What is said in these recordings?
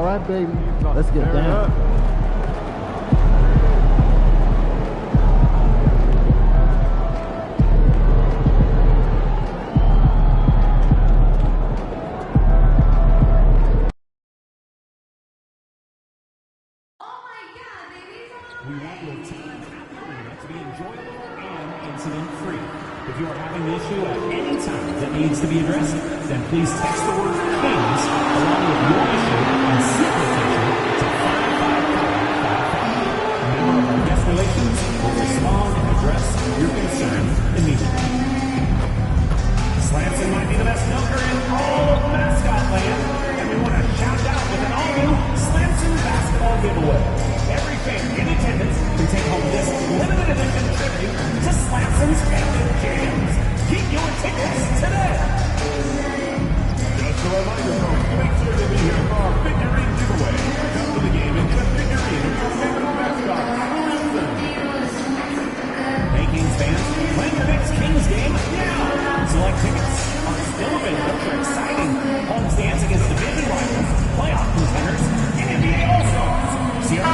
All right, baby. Let's get down. We want your time at home to be enjoyable and incident-free. If you are having an issue at any time that needs to be addressed, then please text the word KINGS along with your issue and seek location to 55555. A member of our guest relations will respond and address your concern immediately. Slamson might be the best dunker in all of mascot land, and we want to shout out with an all-new Slamson basketball giveaway. Every fan in attendance can take home this limited edition tribute to Slamson's Epic Jams. Get your tickets today. Just a reminder, folks, make sure to be here for our figurine giveaway. Come to the game and get a figurine of your favorite mascot, Slamson. Hey, Kings fans, plan your next Kings game now. Select tickets are still available for exciting homestands against division rivals, playoff contenders, and NBA All-Stars. See you.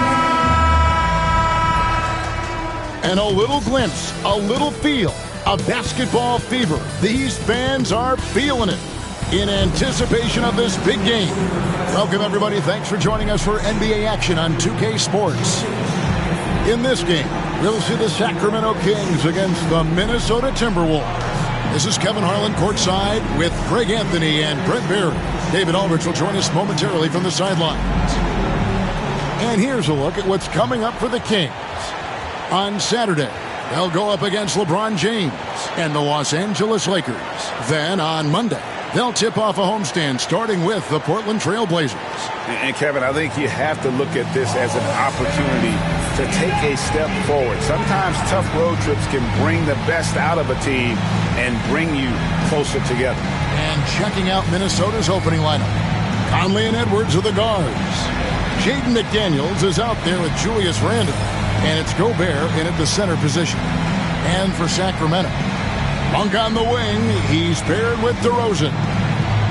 And a little glimpse, a little feel of basketball fever. These fans are feeling it in anticipation of this big game. Welcome, everybody. Thanks for joining us for NBA action on 2K Sports. In this game, we'll see the Sacramento Kings against the Minesota Timberwolves. This is Kevin Harlan courtside with Greg Anthony and Brent Barry. David Aldrich will join us momentarily from the sidelines. And here's a look at what's coming up for the Kings. On Saturday, they'll go up against LeBron James and the Los Angeles Lakers. Then on Monday, they'll tip off a homestand starting with the Portland Trail Blazers. And Kevin, I think you have to look at this as an opportunity to take a step forward. Sometimes tough road trips can bring the best out of a team and bring you closer together. And checking out Minnesota's opening lineup, Conley and Edwards are the guards. Jaden McDaniels is out there with Julius Randle. And it's Gobert in at the center position. And for Sacramento, Monk on the wing, he's paired with DeRozan.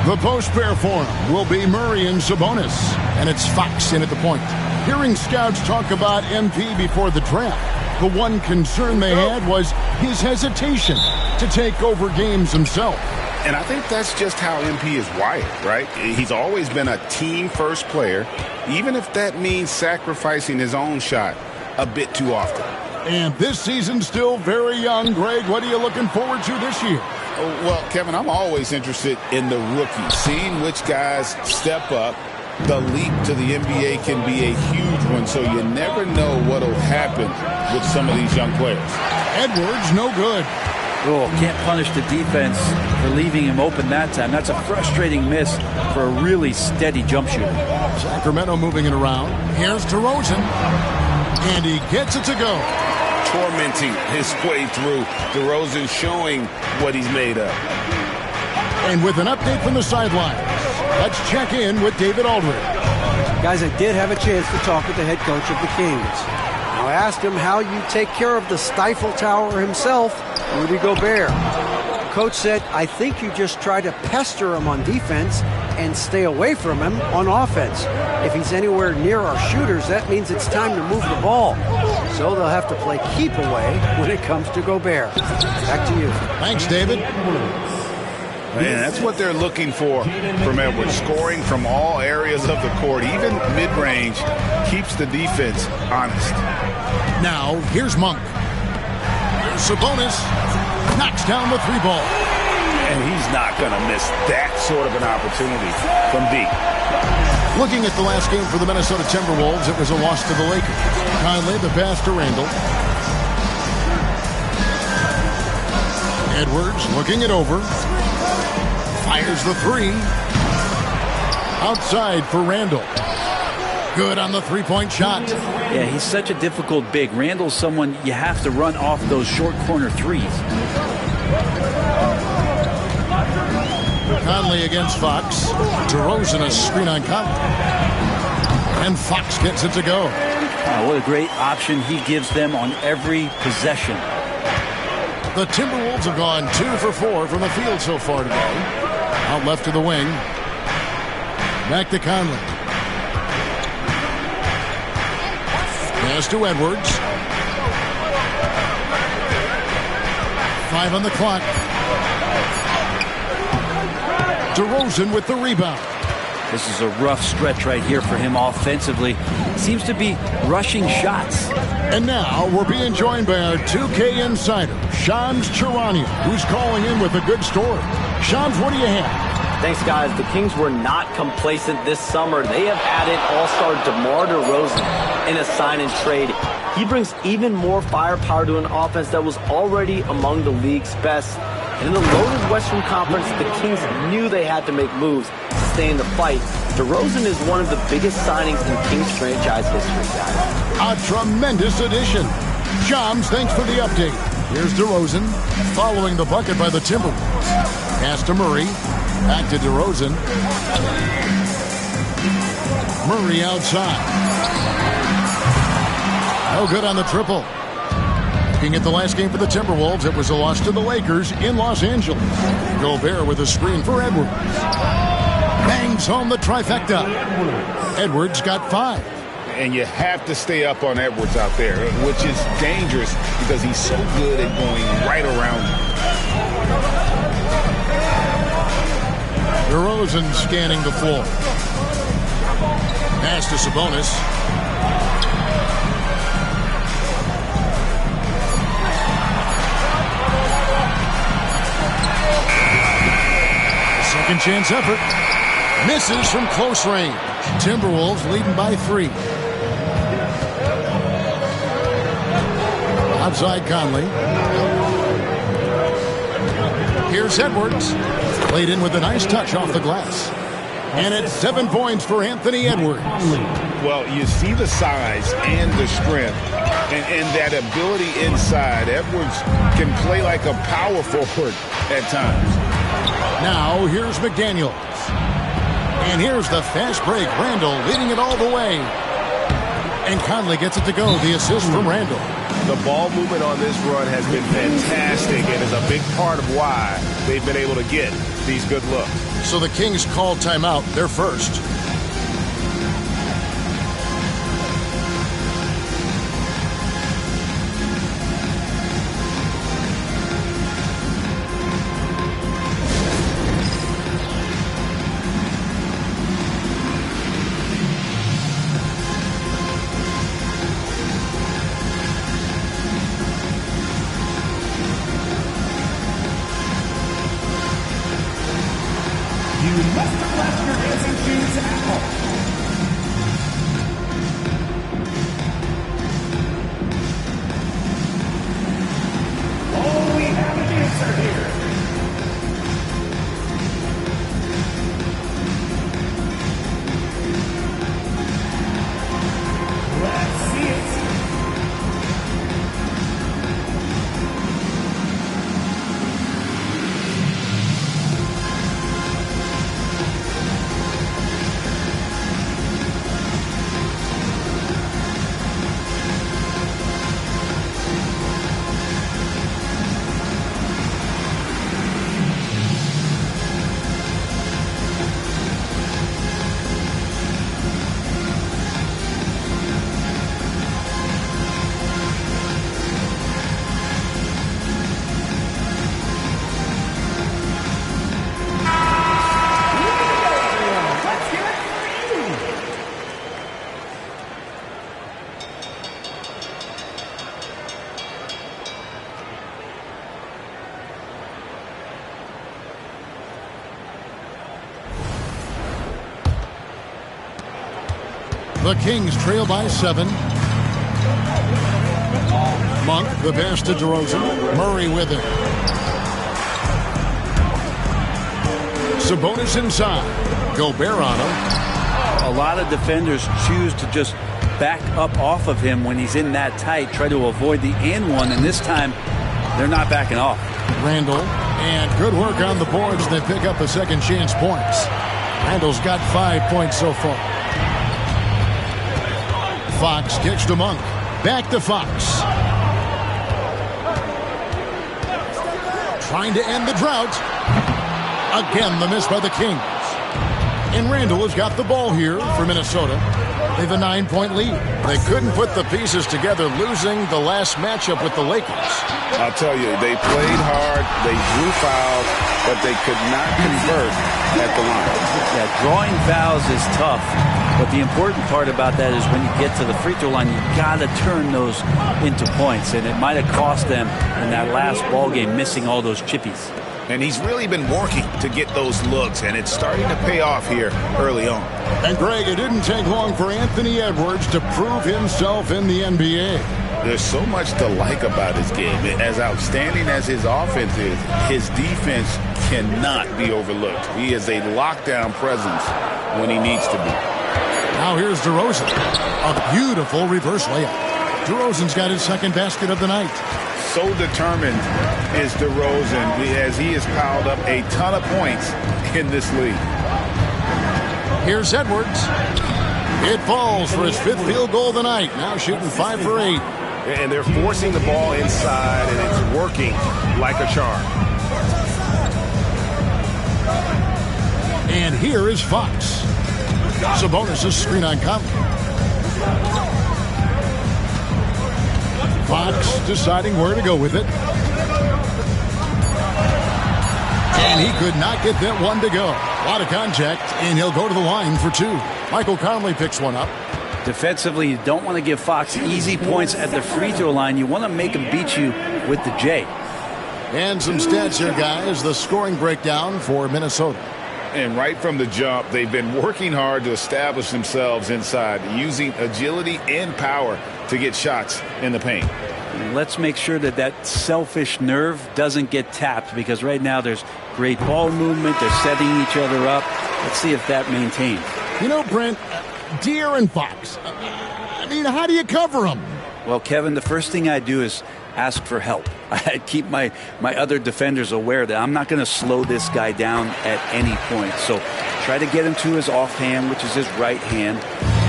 The post pair for him will be Murray and Sabonis. And it's Fox in at the point. Hearing scouts talk about MP before the draft, the one concern they had was his hesitation to take over games himself. And I think that's just how MP is wired, right? He's always been a team-first player, even if that means sacrificing his own shot a bit too often. And this season's still very young. Greg, what are you looking forward to this year? Well, Kevin, I'm always interested in the rookies, seeing which guys step up. The leap to the NBA can be a huge one, so you never know what will happen with some of these young players. Edwards, no good. Oh, can't punish the defense for leaving him open that time. That's a frustrating miss for a really steady jump shooter. Sacramento moving it around. Here's DeRozan. And he gets it to go. Tormenting his way through. DeRozan showing what he's made of. And with an update from the sidelines, let's check in with David Aldrich. Guys, I did have a chance to talk with the head coach of the Kings. I asked him how you take care of the Stifle Tower himself, Rudy Gobert. Coach said, I think you just try to pester him on defense and stay away from him on offense. If he's anywhere near our shooters, that means it's time to move the ball. So they'll have to play keep away when it comes to Gobert. Back to you. Thanks, David. Man, that's what they're looking for from Edwards. Scoring from all areas of the court, even mid-range, keeps the defense honest. Now, here's Monk. Here's Sabonis. Knocks down the three ball. And he's not going to miss that sort of an opportunity from deep. Looking at the last game for the Minnesota Timberwolves, it was a loss to the Lakers. Conley, the pass to Randle. Edwards looking it over. Fires the three. Outside for Randle. Good on the three-point shot. Yeah, he's such a difficult big. Randle's someone you have to run off those short corner threes. Conley against Fox. DeRozan a screen on Conley. And Fox gets it to go. What a great option he gives them on every possession. The Timberwolves have gone 2 for 4 from the field so far today. Out left to the wing. Back to Conley. Pass to Edwards. 5 on the clock. DeRozan with the rebound. This is a rough stretch right here for him offensively. Seems to be rushing shots. And now we're being joined by our 2K insider, Shams Charania, who's calling in with a good story. Shams, what do you have? Thanks, guys. The Kings were not complacent this summer. They have added all-star DeMar DeRozan in a sign and trade. He brings even more firepower to an offense that was already among the league's best. And in the loaded Western Conference, the Kings knew they had to make moves to stay in the fight. DeRozan is one of the biggest signings in Kings franchise history, guys. A tremendous addition. Shams, thanks for the update. Here's DeRozan following the bucket by the Timberwolves. Pass to Murray. Back to DeRozan. Murray outside. No good on the triple. Looking at the last game for the Timberwolves, it was a loss to the Lakers in Los Angeles. Gobert with a screen for Edwards. Bangs home the trifecta. Edwards got 5. And you have to stay up on Edwards out there, which is dangerous because he's so good at going right around you. DeRozan scanning the floor. Pass to Sabonis. Second chance effort. Misses from close range. Timberwolves leading by 3. Outside Conley. Here's Edwards. Played in with a nice touch off the glass. And it's 7 points for Anthony Edwards. Well, you see the size and the strength and that ability inside. Edwards can play like a power forward at times. Now here's McDaniels. And here's the fast break. Randall leading it all the way. And Conley gets it to go. The assist from Randall. The ball movement on this run has been fantastic and is a big part of why they've been able to get these good looks. So the Kings call timeout. They're first. You must have left your dancing shoes at home. Oh, we have an answer here. Let's see it. The Kings trail by 7. Monk, the pass to DeRozan. Murray with it. Sabonis inside. Gobert on him. A lot of defenders choose to just back up off of him when he's in that tight, try to avoid the and one, and this time they're not backing off. Randall, and good work on the boards. They pick up a second chance points. Randall's got 5 points so far. Fox kicks to Monk. Back to Fox. Trying to end the drought. Again, the miss by the Kings. And Randall has got the ball here for Minnesota. They have a 9-point lead. They couldn't put the pieces together, losing the last matchup with the Lakers. I'll tell you, they played hard, they drew fouls, but they could not convert at the line. Yeah, drawing fouls is tough, but the important part about that is when you get to the free throw line, you got to turn those into points, and it might have cost them in that last ball game, missing all those chippies. And he's really been working to get those looks, and it's starting to pay off here early on. And, Greg, it didn't take long for Anthony Edwards to prove himself in the NBA. There's so much to like about his game. As outstanding as his offense is, his defense cannot be overlooked. He is a lockdown presence when he needs to be. Now here's DeRozan. A beautiful reverse layup. DeRozan's got his second basket of the night. So determined is DeRozan as he has piled up a ton of points in this league. Here's Edwards. It falls for his fifth field goal of the night. Now shooting 5 for 8. And they're forcing the ball inside, and it's working like a charm. And here is Fox. Sabonis' screen on Conley. Fox deciding where to go with it. And he could not get that one to go. A lot of contact, and he'll go to the line for 2. Michael Conley picks one up. Defensively, you don't want to give Fox easy points at the free throw line. You want to make him beat you with the J. And some stats here, guys. The scoring breakdown for Minnesota. And right from the jump, they've been working hard to establish themselves inside, using agility and power to get shots in the paint. Let's make sure that that selfish nerve doesn't get tapped, because right now there's great ball movement. They're setting each other up. Let's see if that maintains. You know, Brent, De'Aaron Fox, I mean, how do you cover him? Well, Kevin, the first thing I do is ask for help. I keep my other defenders aware that I'm not going to slow this guy down at any point. So try to get him to his offhand, which is his right hand,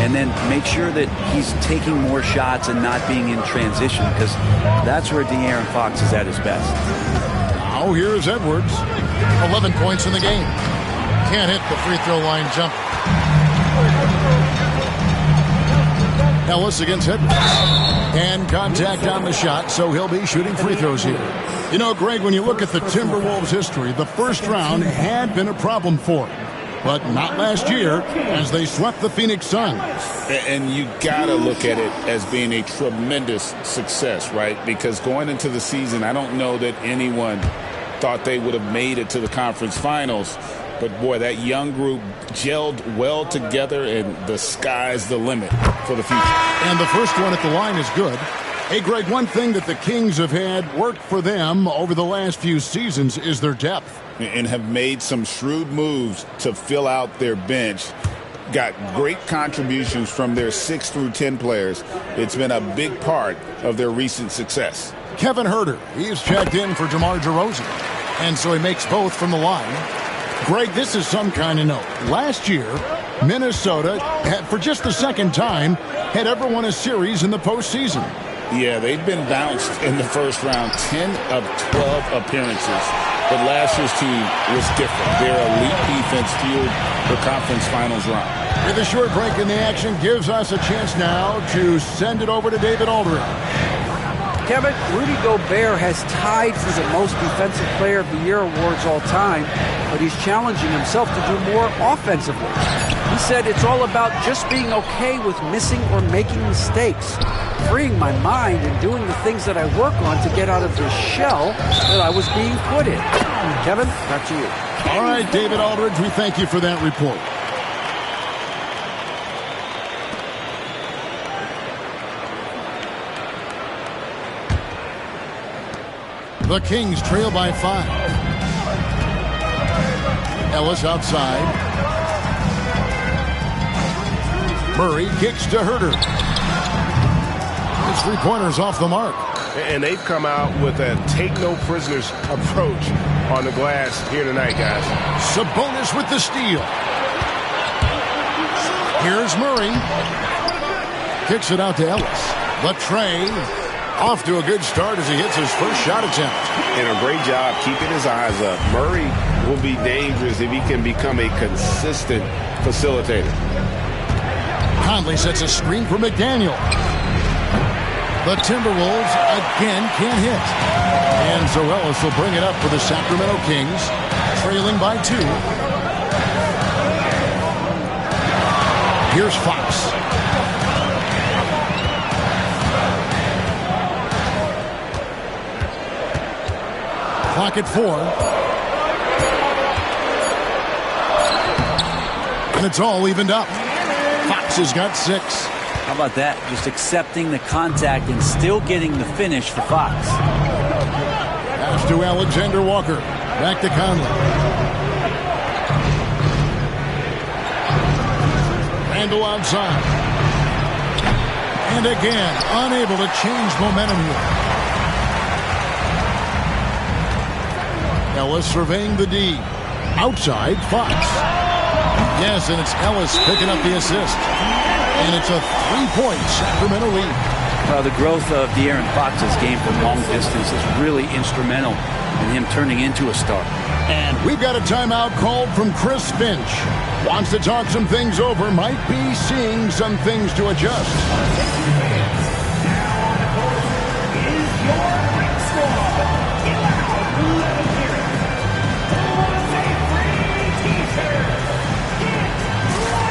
and then make sure that he's taking more shots and not being in transition, because that's where De'Aaron Fox is at his best. Now here's Edwards. 11 points in the game. Can't hit the free throw line jump. Ellis against Edwards. And contact on the shot, so he'll be shooting free throws here. You know, Greg, when you look at the Timberwolves' history, the first round had been a problem for them. But not last year, as they swept the Phoenix Suns. And you got to look at it as being a tremendous success, right? Because going into the season, I don't know that anyone thought they would have made it to the conference finals. But, boy, that young group gelled well together, and the sky's the limit for the future. And the first one at the line is good. Hey, Greg, one thing that the Kings have had work for them over the last few seasons is their depth. And have made some shrewd moves to fill out their bench. Got great contributions from their 6 through 10 players. It's been a big part of their recent success. Kevin Huerter, he's checked in for DeMar DeRozan. And so he makes both from the line. Greg, this is some kind of note. Last year, Minnesota, for just the second time, had ever won a series in the postseason. Yeah, they've been bounced in the first round, 10 of 12 appearances. But last year's team was different. Their elite defense fueled the conference finals run. With a short break in the action, gives us a chance now to send it over to David Aldridge. Kevin, Rudy Gobert has tied for the most Defensive Player of the Year awards all time, but he's challenging himself to do more offensively. He said it's all about just being okay with missing or making mistakes, freeing my mind and doing the things that I work on to get out of this shell that I was being put in. Kevin, back to you. All right, David Aldridge, we thank you for that report. The Kings trail by 5. Ellis outside. Murray kicks to Huerter. His three-pointer's off the mark. And they've come out with a take-no-prisoners approach on the glass here tonight, guys. Sabonis with the steal. Here's Murray. Kicks it out to Ellis. The tray. Off to a good start as he hits his first shot attempt. And a great job keeping his eyes up. Murray will be dangerous if he can become a consistent facilitator. Conley sets a screen for McDaniel. The Timberwolves again can't hit. And so Ellis will bring it up for the Sacramento Kings, trailing by 2. Here's Fox. Clock at 4. And it's all evened up. Fox has got 6. How about that? Just accepting the contact and still getting the finish for Fox. Pass to Alexander Walker. Back to Conley. Randall outside. And again, unable to change momentum here. Ellis surveying the D. Outside, Fox. Yes, and it's Ellis picking up the assist. And it's a 3-point Sacramento lead. Well, the growth of De'Aaron Fox's game from long distance is really instrumental in him turning into a star. And we've got a timeout called from Chris Finch. Wants to talk some things over, might be seeing some things to adjust. Now on the court is your ring squad. Get loud, let them hear it. Who wants a free t-shirt? Get loud!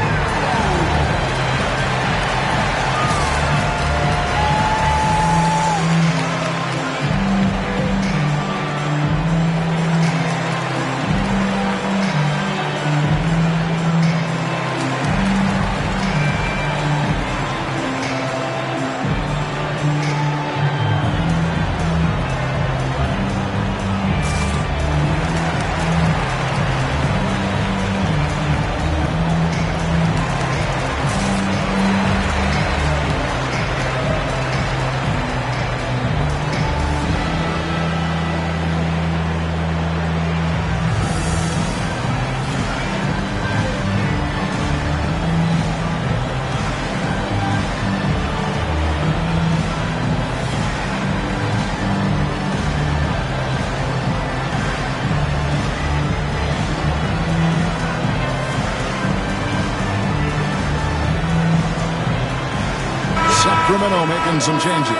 Sacramento making some changes.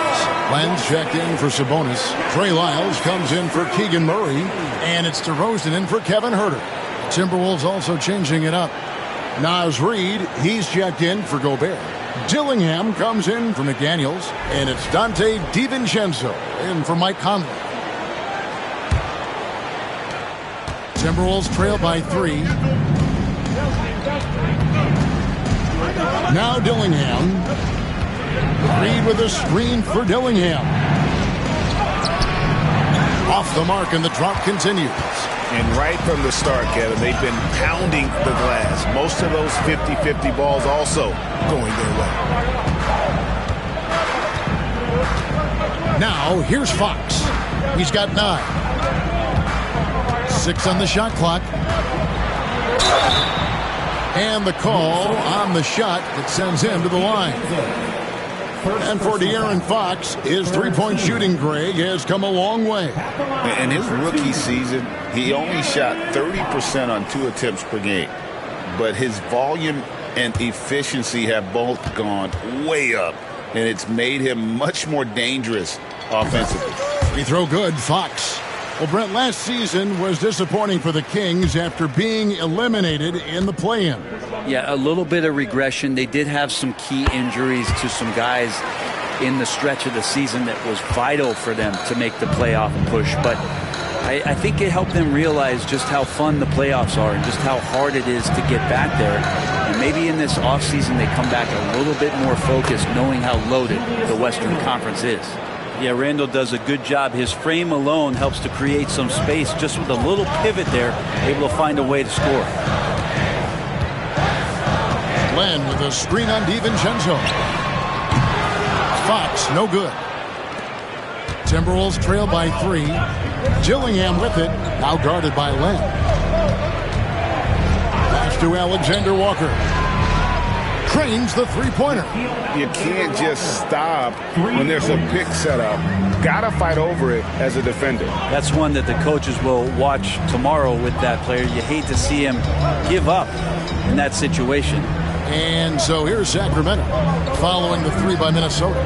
Lenz checked in for Sabonis. Trey Lyles comes in for Keegan Murray. And it's DeRozan in for Kevin Huerter. Timberwolves also changing it up. Naz Reid, he's checked in for Gobert. Dillingham comes in for McDaniels. And it's Dante DiVincenzo in for Mike Conley. Timberwolves trail by 3. Now Dillingham. Reid with a screen for Dillingham. Off the mark, and the drop continues. And right from the start, Kevin, they've been pounding the glass. Most of those 50-50 balls also going their way. Now, here's Fox. He's got 9. 6 on the shot clock. And the call on the shot that sends him to the line. And for De'Aaron Fox, his three-point shooting, Greg, has come a long way. In his rookie season, he only shot 30% on 2 attempts per game. But his volume and efficiency have both gone way up. And it's made him much more dangerous offensively. Free throw good, Fox. Well, Brent, last season was disappointing for the Kings after being eliminated in the play-in. Yeah, a little bit of regression. They did have some key injuries to some guys in the stretch of the season that was vital for them to make the playoff push. But I think it helped them realize just how fun the playoffs are and just how hard it is to get back there. And maybe in this offseason they come back a little bit more focused, knowing how loaded the Western Conference is. Yeah, Randall does a good job. His frame alone helps to create some space. Just with a little pivot there, able to find a way to score. Glenn with a screen on DiVincenzo. Fox, no good. Timberwolves trail by 3. Dillingham with it, now guarded by Len. Pass to Alexander Walker. Cranes the three-pointer. You can't just stop when there's a pick set up. Gotta fight over it as a defender. That's one that the coaches will watch tomorrow with that player. You hate to see him give up in that situation. And so here's Sacramento following the three by Minnesota.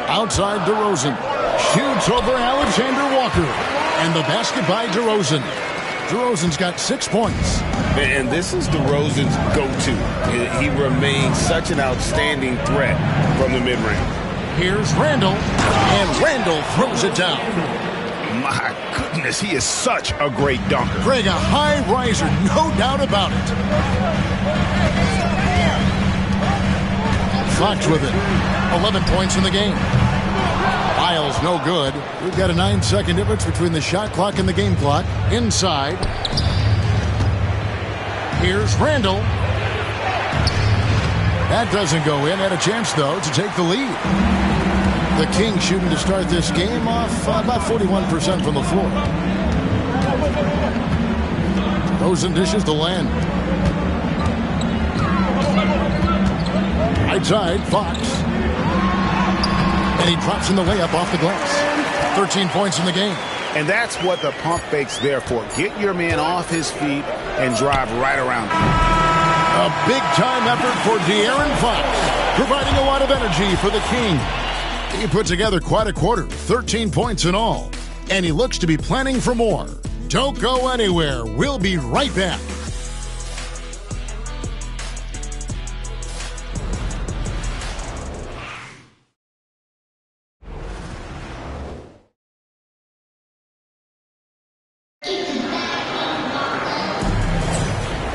Outside DeRozan. Shoots over Alexander Walker. And the basket by DeRozan. DeRozan's got 6 points. And this is DeRozan's go-to. He remains such an outstanding threat from the mid-range. Here's Randall. And Randall throws it down. My goodness, he is such a great dunker. Greg, a high riser, no doubt about it. Fox with it. 11 points in the game. Miles, no good. We've got a 9-second difference between the shot clock and the game clock. Inside. Here's Randall. That doesn't go in. Had a chance, though, to take the lead. The Kings shooting to start this game off about 41% from the floor. Rosen dishes to land. Right side, Fox. And he drops in the layup off the glass. 13 points in the game. And that's what the pump fake's there for. Get your man off his feet and drive right around him. A big-time effort for De'Aaron Fox, providing a lot of energy for the Kings. He put together quite a quarter, 13 points in all. And he looks to be planning for more. Don't go anywhere. We'll be right back.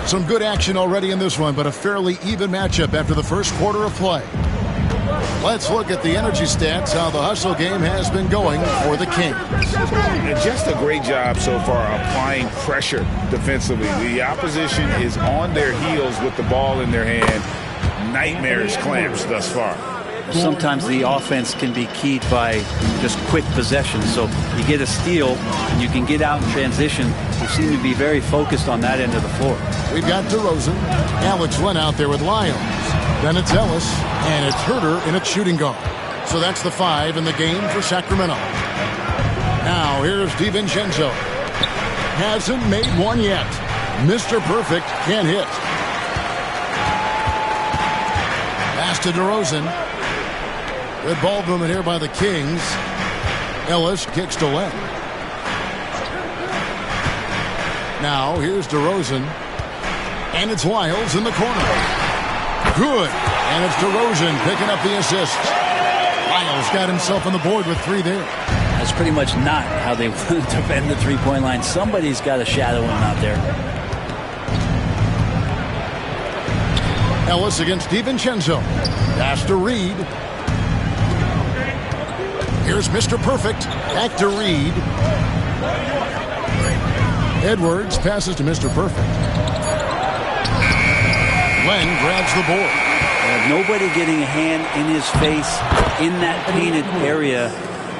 Some good action already in this one, but a fairly even matchup after the first quarter of play. Let's look at the energy stats, how the hustle game has been going for the Kings. And just a great job so far applying pressure defensively. The opposition is on their heels with the ball in their hand. Nightmarish clamps thus far. Sometimes the offense can be keyed by just quick possession. So you get a steal and you can get out in transition. They seem to be very focused on that end of the floor. We've got DeRozan. Alex Len out there with Lyons. Then it's Ellis, and it's Herter in its shooting guard. So that's the 5 in the game for Sacramento. Now here's DiVincenzo. Hasn't made one yet. Mr. Perfect can't hit. Pass to DeRozan. Good ball movement here by the Kings. Ellis kicks to Len. Now here's DeRozan. And it's Lyles in the corner. Good. And it's DeRozan picking up the assist. Lyles got himself on the board with 3 there. That's pretty much not how they want to defend the three-point line. Somebody's got to shadow him out there. Ellis against DiVincenzo. Pass to Reed. Here's Mr. Perfect. Back to Reed. Edwards passes to Mr. Perfect. Len grabs the board. Nobody getting a hand in his face in that painted area.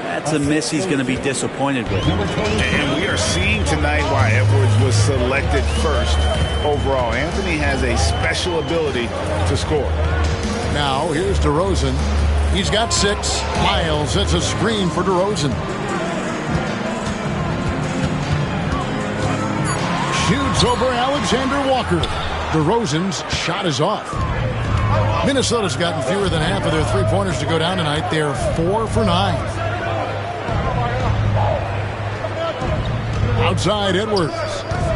That's a miss he's going to be disappointed with. And we are seeing tonight why Edwards was selected first overall. Anthony has a special ability to score. Now here's DeRozan. He's got 6. Miles, it's a screen for DeRozan. Shoots over Alexander Walker. DeRozan's shot is off. Minnesota's gotten fewer than half of their three-pointers to go down tonight. They're 4 for 9. Outside Edwards.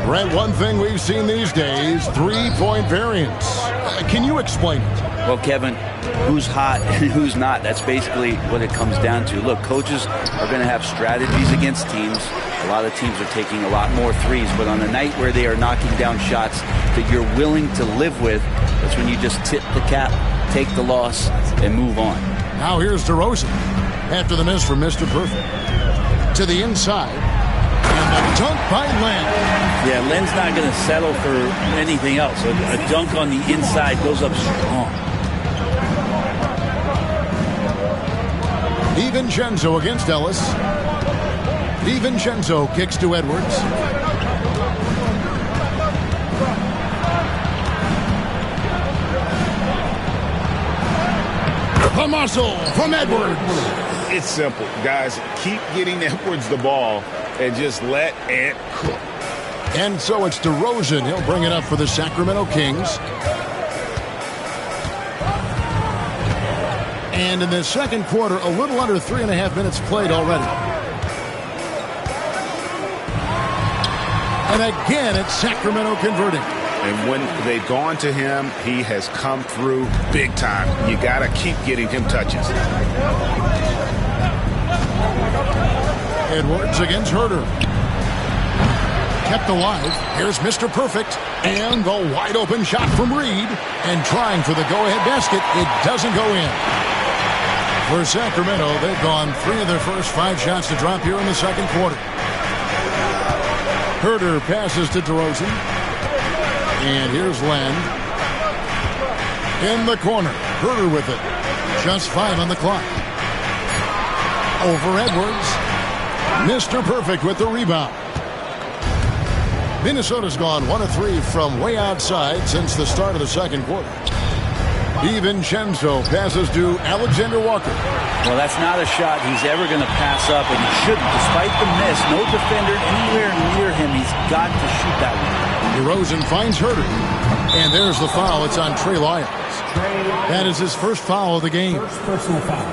Brent, one thing we've seen these days, three-point variance. Can you explain it? Well, Kevin, who's hot and who's not, that's basically what it comes down to. Look, coaches are going to have strategies against teams. A lot of teams are taking a lot more threes, but on a night where they are knocking down shots that you're willing to live with, that's when you just tip the cap, take the loss, and move on. Now here's DeRozan after the miss from Mr. Perfect. To the inside, and the dunk by Len. Yeah, Len's not going to settle for anything else. A dunk on the inside goes up strong. DiVincenzo against Ellis. DiVincenzo kicks to Edwards. The muscle from Edwards. It's simple, guys. Keep getting Edwards the ball and just let Ant cook. And so it's DeRozan. He'll bring it up for the Sacramento Kings. And in the second quarter, a little under 3.5 minutes played already. And again, it's Sacramento converting. And when they've gone to him, he has come through big time. You got to keep getting him touches. Edwards against Herter. Kept alive. Here's Mr. Perfect. And the wide open shot from Reed. And trying for the go-ahead basket. It doesn't go in. For Sacramento, they've gone 3 of their first 5 shots to drop here in the second quarter. Herter passes to DeRozan. And here's Len. In the corner. Herter with it. Just 5 on the clock. Over Edwards. Mr. Perfect with the rebound. Minnesota's gone 1 of 3 from way outside since the start of the second quarter. DiVincenzo passes to Alexander Walker. Well, that's not a shot he's ever going to pass up, and he shouldn't. Despite the miss, no defender anywhere near him. He's got to shoot that one. DeRozan finds Herter. And there's the foul. It's on Trey Lyons. That is his first foul of the game. First personal foul.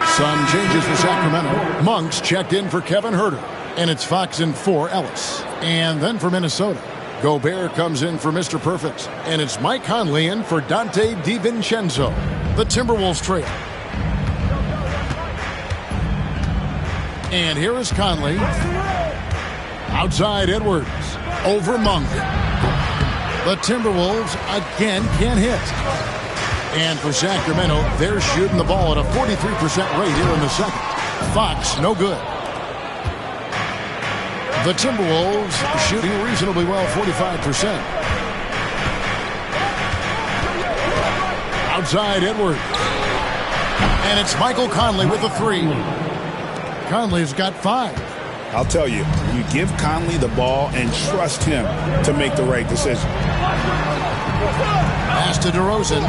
Some changes for Sacramento. Monk's checked in for Kevin Herter. And it's Fox in for Ellis. And then for Minnesota, Gobert comes in for Mr. Perfect. And it's Mike Conley in for Dante DiVincenzo. The Timberwolves trail. And here is Conley. Outside Edwards. Over Monk. The Timberwolves again can't hit. And for Sacramento, they're shooting the ball at a 43% rate here in the second. Fox, no good. The Timberwolves shooting reasonably well, 45%. Outside Edwards. And it's Michael Conley with a 3. Conley's got 5. I'll tell you, you give Conley the ball and trust him to make the right decision. Pass to DeRozan.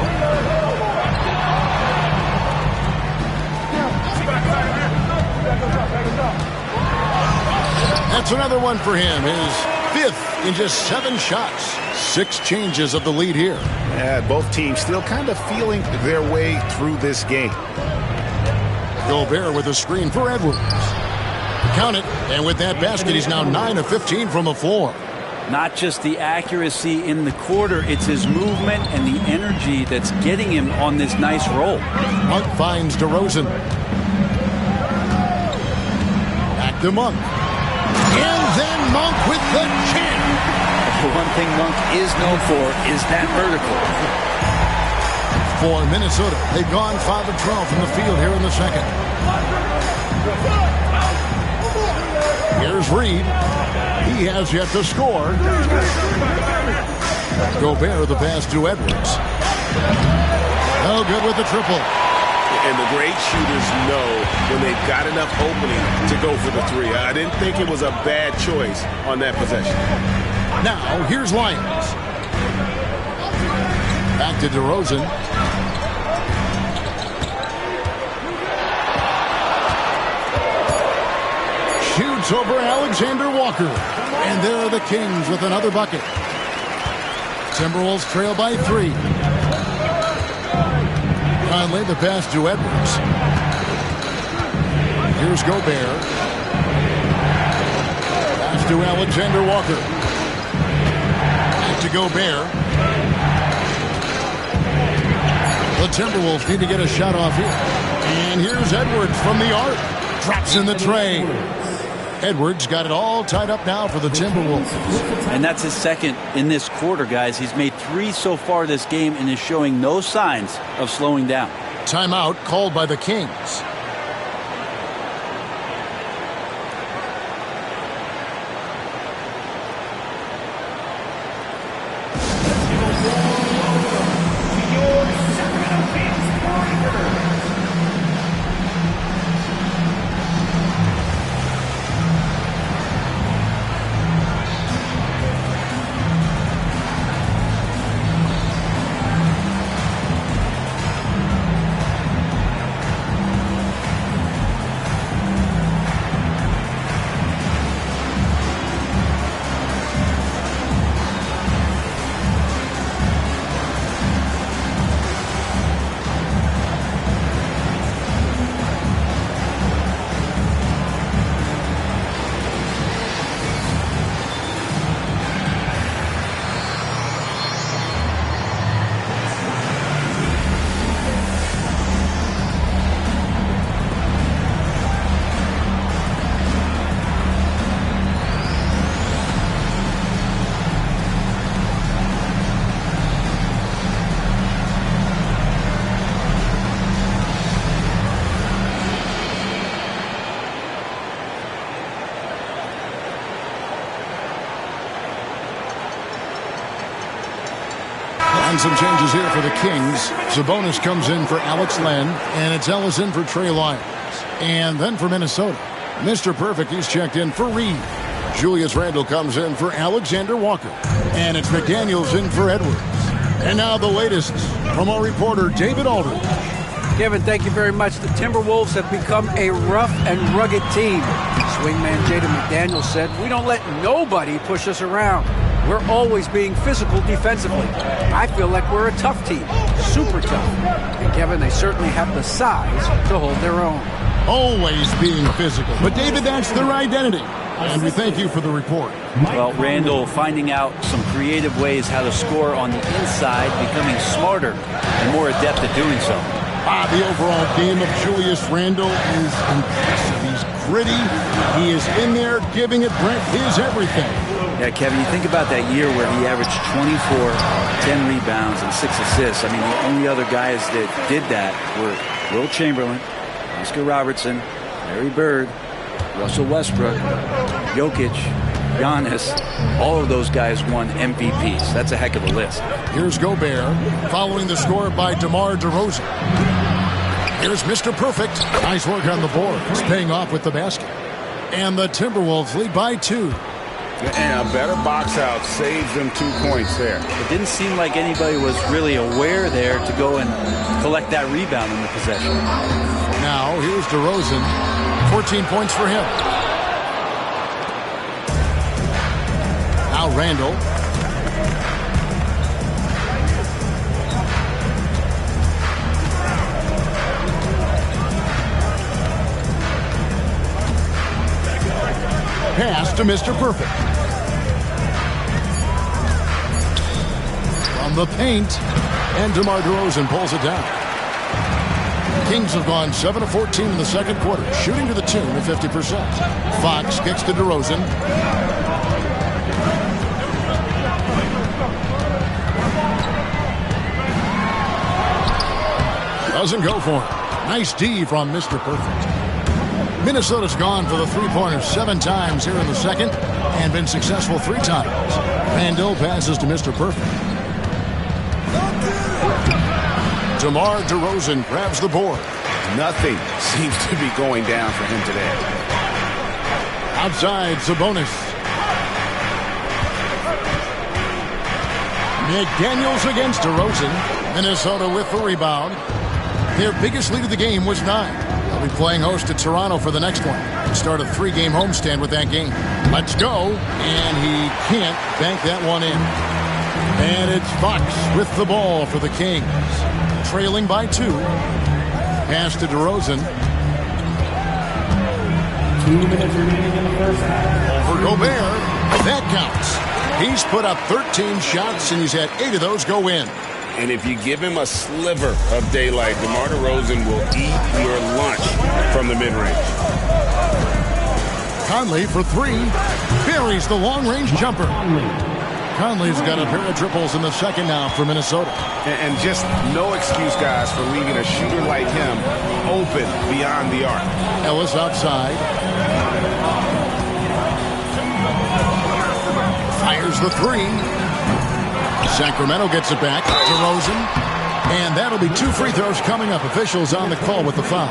That's another one for him. His 5th in just 7 shots. 6 changes of the lead here. Yeah, both teams still kind of feeling their way through this game. Gobert with a screen for Edwards. Count it. And with that basket, he's now 9 of 15 from the floor. Not just the accuracy in the quarter, it's his movement and the energy that's getting him on this nice roll. Monk finds DeRozan. Back to Monk. And then Monk with the jam. The one thing Monk is known for is that vertical. For Minnesota, they've gone 5 of 12 from the field here in the second. Here's Reed. He has yet to score. Gobert the pass to Edwards. No good with the triple. And the great shooters know when they've got enough opening to go for the 3. I didn't think it was a bad choice on that possession. Now, here's Lyons. Back to DeRozan. Shoots over Alexander Walker. And there are the Kings with another bucket. Timberwolves trail by 3. Conley the pass to Edwards. Here's Gobert. Pass to Alexander Walker. Back to Gobert. The Timberwolves need to get a shot off here. And here's Edwards from the arc. Drops in the tray. Edwards got it all tied up now for the Timberwolves. And that's his 2nd in this quarter, guys. He's made 3 so far this game and is showing no signs of slowing down. Timeout called by the Kings. And some changes here for the Kings. Sabonis comes in for Alex Len, and it's Ellis in for Trey Lyons. And then for Minnesota, Mr. Perfect, he's checked in for Reed. Julius Randle comes in for Alexander Walker. And it's McDaniels in for Edwards. And now the latest from our reporter, David Aldridge. Kevin, thank you very much. The Timberwolves have become a rough and rugged team. Swingman Jaden McDaniels said, "We don't let nobody push us around. We're always being physical defensively. I feel like we're a tough team, super tough." And Kevin, they certainly have the size to hold their own. Always being physical. But David, that's their identity. And we thank you for the report. Well, Randall finding out some creative ways how to score on the inside, becoming smarter and more adept at doing so. The overall game of Julius Randle is impressive. He's gritty. He is in there giving it Brent his everything. Yeah, Kevin, you think about that year where he averaged 24, 10 rebounds, and 6 assists. I mean, the only other guys that did that were Will Chamberlain, Oscar Robertson, Larry Bird, Russell Westbrook, Jokic, Giannis. All of those guys won MVPs. That's a heck of a list. Here's Gobert, following the score by DeMar DeRozan. Here's Mr. Perfect. Nice work on the board. It's paying off with the basket. And the Timberwolves lead by 2. And a better box out saves them 2 points there. It didn't seem like anybody was really aware there to go and collect that rebound in the possession. Now, here's DeRozan. 14 points for him. Now Randall. Pass to Mr. Perfect. From the paint. And DeMar DeRozan pulls it down. Kings have gone 7 of 14 in the second quarter, shooting to the tune of 50%. Fox kicks to DeRozan. Doesn't go for it. Nice D from Mr. Perfect. Minnesota's gone for the three-pointer 7 times here in the second and been successful 3 times. Randall passes to Mr. Perfect. DeMar DeRozan grabs the board. Nothing seems to be going down for him today. Outside, Sabonis. McDaniels against DeRozan. Minnesota with the rebound. Their biggest lead of the game was 9. They'll be playing host to Toronto for the next one. Start a 3-game homestand with that game. Let's go. And he can't bank that one in. And it's Fox with the ball for the Kings. Trailing by 2. Pass to DeRozan. 2 minutes remaining in the first half. For Gobert, that counts. He's put up 13 shots, and he's had 8 of those go in. And if you give him a sliver of daylight, DeMar DeRozan will eat your lunch from the mid-range. Conley for 3. Buries the long-range jumper. Conley's got a pair of triples in the second now for Minnesota. And just no excuse, guys, for leaving a shooter like him open beyond the arc. Ellis outside. Fires the 3. Sacramento gets it back. DeRozan. And that'll be 2 free throws coming up. Officials on the call with the foul.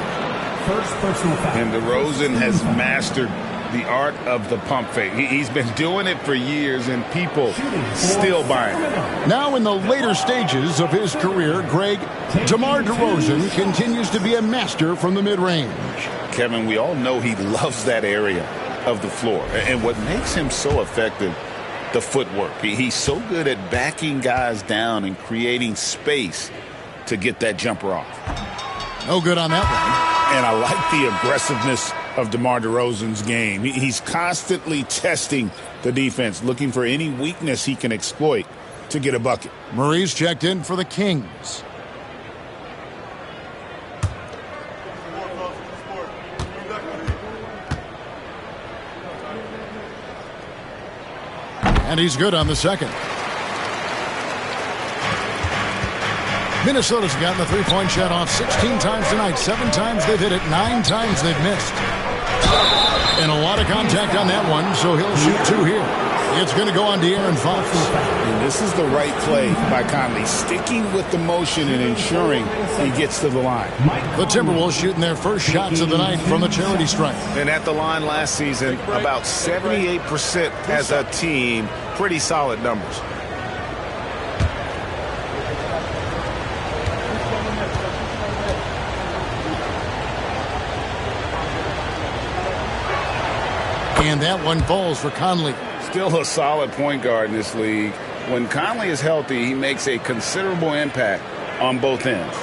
First personal foul. And DeRozan has mastered the art of the pump fake. He's been doing it for years, and people still buy it. Now in the later stages of his career, Greg, DeMar DeRozan continues to be a master from the mid-range. Kevin, we all know he loves that area of the floor. And what makes him so effective, the footwork. He's so good at backing guys down and creating space to get that jumper off. No good on that one. And I like the aggressiveness of DeMar DeRozan's game. He's constantly testing the defense, looking for any weakness he can exploit to get a bucket. Murray's checked in for the Kings. And he's good on the second. Minnesota's gotten the three-point shot off 16 times tonight. 7 times they've hit it. 9 times they've missed. And a lot of contact on that one, so he'll shoot 2 here. It's going to go on De'Aaron Fox. And this is the right play by Conley, sticking with the motion and ensuring he gets to the line. The Timberwolves shooting their first shots of the night from the charity stripe. And at the line last season, about 78% as a team. Pretty solid numbers. And that one falls for Conley. Still a solid point guard in this league. When Conley is healthy, he makes a considerable impact on both ends.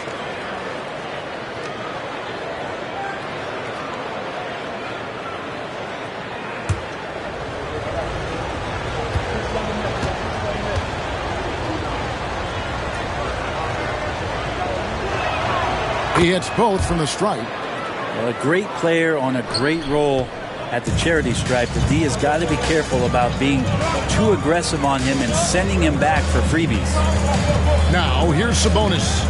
He hits both from the stripe. Well, a great player on a great role at the charity stripe. The D has got to be careful about being too aggressive on him and sending him back for freebies. Now, here's Sabonis.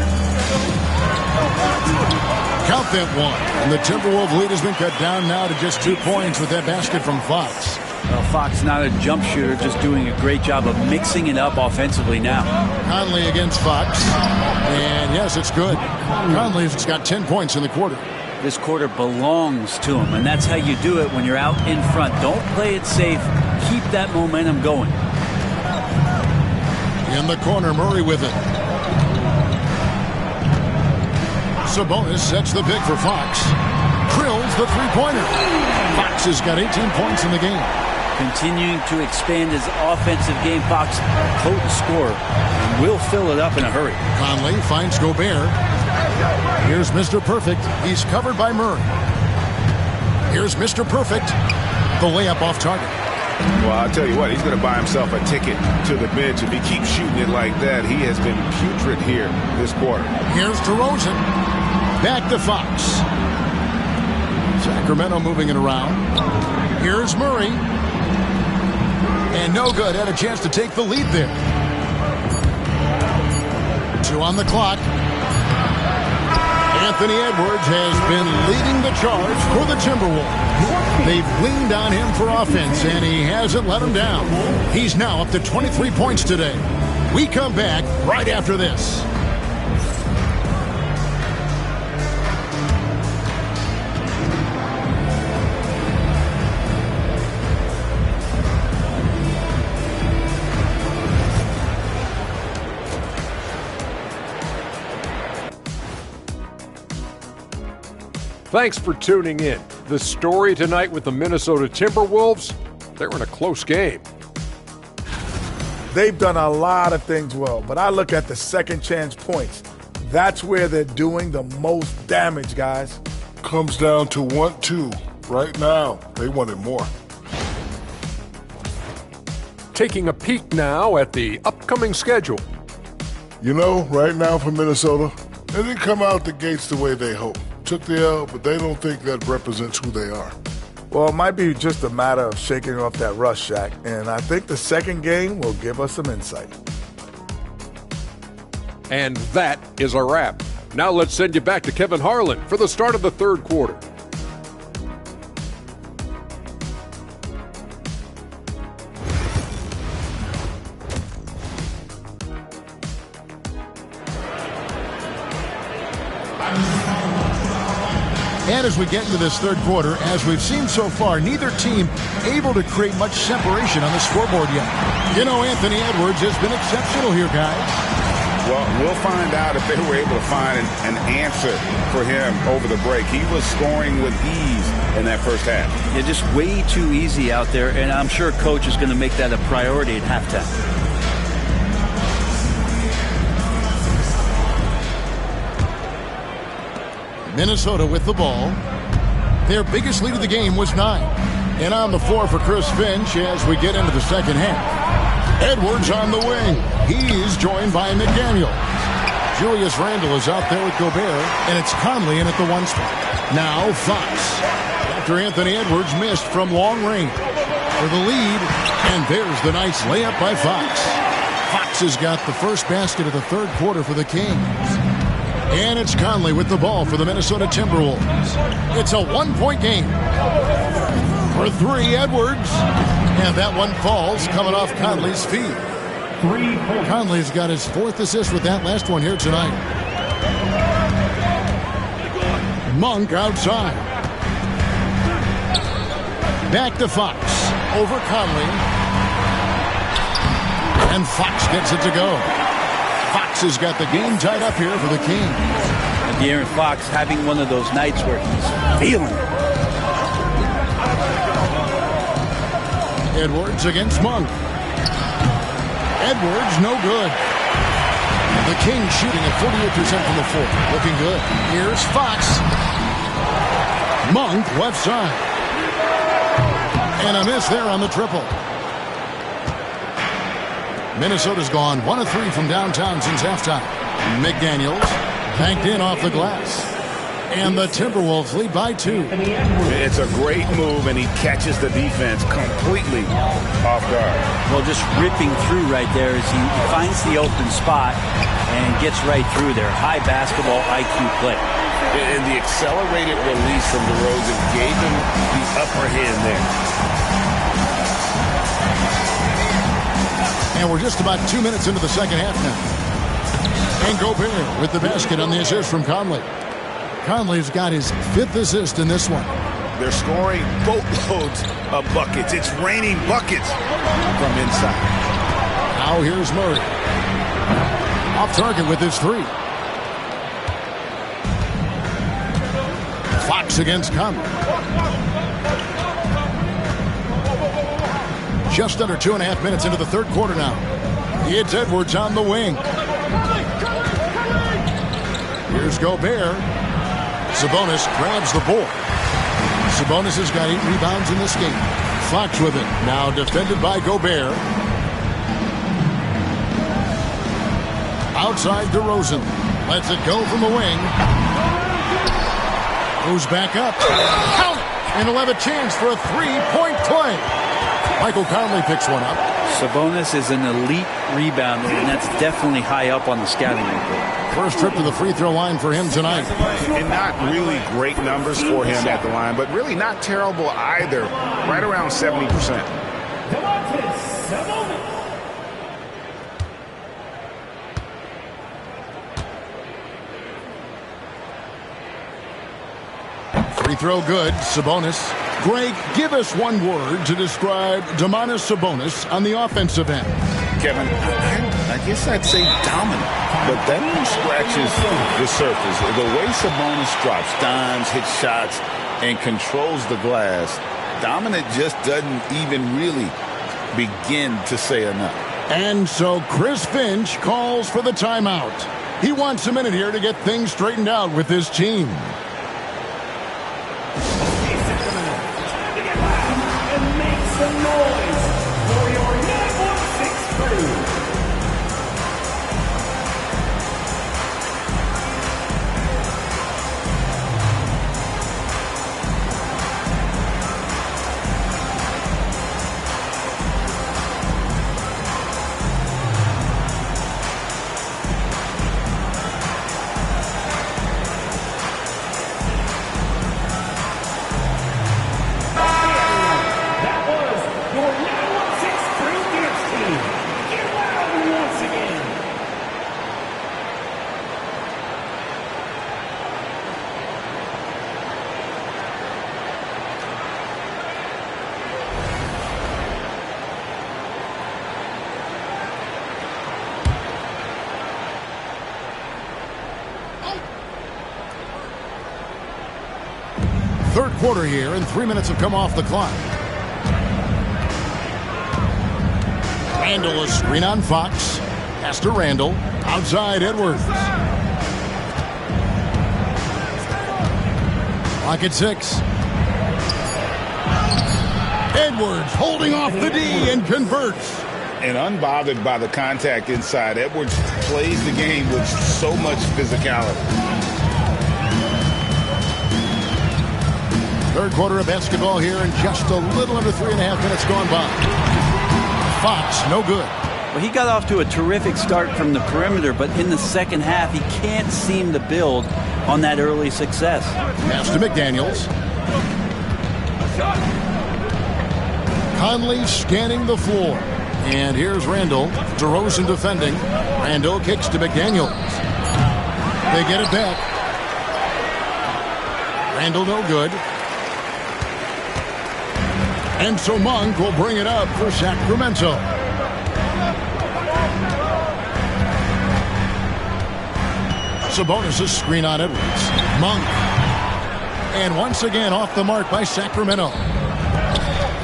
Count that one. And the Timberwolves lead has been cut down now to just 2 points with that basket from Fox. Well, Fox not a jump shooter, just doing a great job of mixing it up offensively now. Conley against Fox. And yes, it's good. Conley's got 10 points in the quarter. This quarter belongs to him, and that's how you do it when you're out in front. Don't play it safe. Keep that momentum going. In the corner, Murray with it. Sabonis sets the pick for Fox. Drills the three-pointer. Fox has got 18 points in the game. Continuing to expand his offensive game, Fox, a potent scorer, and will fill it up in a hurry. Conley finds Gobert. Here's Mr. Perfect. He's covered by Murray. Here's Mr. Perfect. The layup off target. Well, I'll tell you what, he's going to buy himself a ticket to the bench if he keeps shooting it like that. He has been putrid here this quarter. Here's DeRozan. Back to Fox. Sacramento moving it around. Here's Murray. And no good. Had a chance to take the lead there. 2 on the clock. Anthony Edwards has been leading the charge for the Timberwolves. They've leaned on him for offense, and he hasn't let them down. He's now up to 23 points today. We come back right after this. Thanks for tuning in. The story tonight with the Minnesota Timberwolves, they're in a close game. They've done a lot of things well, but I look at the second chance points. That's where they're doing the most damage, guys. Comes down to 1-2. Right now, they wanted more. Taking a peek now at the upcoming schedule. You know, right now for Minnesota, they didn't come out the gates the way they hoped. Took the L, but they don't think that represents who they are. Well, it might be just a matter of shaking off that rust, Shaq, and I think the second game will give us some insight. And that is a wrap. Now let's send you back to Kevin Harlan for the start of the third quarter. And as we get into this third quarter, as we've seen so far, neither team able to create much separation on the scoreboard yet. You know, Anthony Edwards has been exceptional here, guys. Well, we'll find out if they were able to find an answer for him over the break. He was scoring with ease in that first half. Yeah, just way too easy out there, and I'm sure Coach is going to make that a priority at halftime. Minnesota with the ball. Their biggest lead of the game was 9. And on the floor for Chris Finch as we get into the second half. Edwards on the wing. He's joined by McDaniel. Julius Randle is out there with Gobert, and it's Conley in at the 1 spot. Now Fox. After Anthony Edwards missed from long range for the lead, and there's the nice layup by Fox. Fox has got the first basket of the third quarter for the Kings. And it's Conley with the ball for the Minnesota Timberwolves. It's a 1-point game. For 3, Edwards. And that one falls coming off Conley's feet. Conley's got his 4th assist with that last one here tonight. Monk outside. Back to Fox. Over Conley. And Fox gets it to go. Fox has got the game tied up here for the Kings. And De'Aaron Fox having one of those nights where he's feeling it. Edwards against Monk. Edwards, no good. The Kings shooting at 48% from the floor. Looking good. Here's Fox. Monk, left side. And a miss there on the triple. Minnesota's gone 1 of 3 from downtown since halftime. McDaniels banked in off the glass. And the Timberwolves lead by 2. It's a great move, and he catches the defense completely off guard. Well, just ripping through right there as he finds the open spot and gets right through there. High basketball IQ play. And the accelerated release from DeRozan gave him the upper hand there. And we're just about 2 minutes into the second half now. And Gobert with the basket on the assist from Conley. Conley's got his 5th assist in this one. They're scoring boatloads of buckets. It's raining buckets from inside. Now here's Murray. Off target with his 3. Fox against Conley. Just under 2.5 minutes into the third quarter now. It's Edwards on the wing. Here's Gobert. Sabonis grabs the board. Sabonis has got 8 rebounds in this game. Fox with it. Now defended by Gobert. Outside DeRozan. Lets it go from the wing. Goes back up. Count! And he'll have a chance for a 3-point play. Michael Conley picks one up. Sabonis is an elite rebounder, and that's definitely high up on the scouting report. First trip to the free throw line for him tonight. And not really great numbers for him at the line, but really not terrible either. Right around 70%. Free throw good. Sabonis. Greg, give us one word to describe Domantas Sabonis on the offensive end. Kevin, I guess I'd say dominant, but that one scratches the surface. The way Sabonis drops dimes, hits shots, and controls the glass, dominant just doesn't even really begin to say enough. And so Chris Finch calls for the timeout. He wants a minute here to get things straightened out with his team. Some noise for your 916 crew. Third quarter here, and 3 minutes have come off the clock. Randall, a screen on Fox. Pass to Randall. Outside Edwards. Clock at 6. Edwards holding off the D and converts. And unbothered by the contact inside, Edwards plays the game with so much physicality. Third quarter of basketball here, and just a little under 3.5 minutes gone by. Fox, no good. Well, he got off to a terrific start from the perimeter, but in the second half, he can't seem to build on that early success. Pass to McDaniels. Conley scanning the floor. And here's Randall. DeRozan defending. Randall kicks to McDaniels. They get it back. Randall no good. And so Monk will bring it up for Sacramento. Sabonis' screen on Edwards. Monk. And once again off the mark by Sacramento.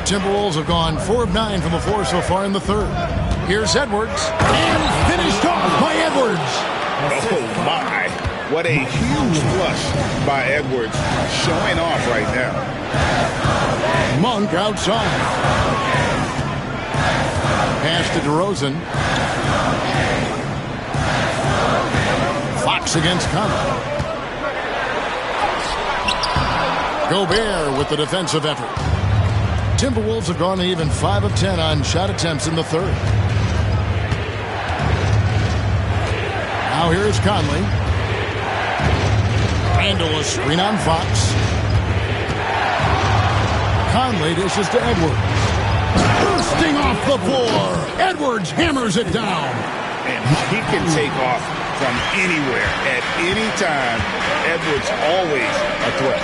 The Timberwolves have gone 4 of 9 from the floor so far in the third. Here's Edwards. And finished off by Edwards. Oh, my. What a huge flush by Edwards. Showing off right now. Monk outside. Pass to DeRozan. Fox against Conley. Gobert with the defensive effort. Timberwolves have gone even 5 of 10 on shot attempts in the third. Now here's Conley. Randall a screen on Fox. Conley dishes to Edwards. Bursting off the floor. Edwards hammers it down. And he can take off from anywhere at any time. Edwards always a threat.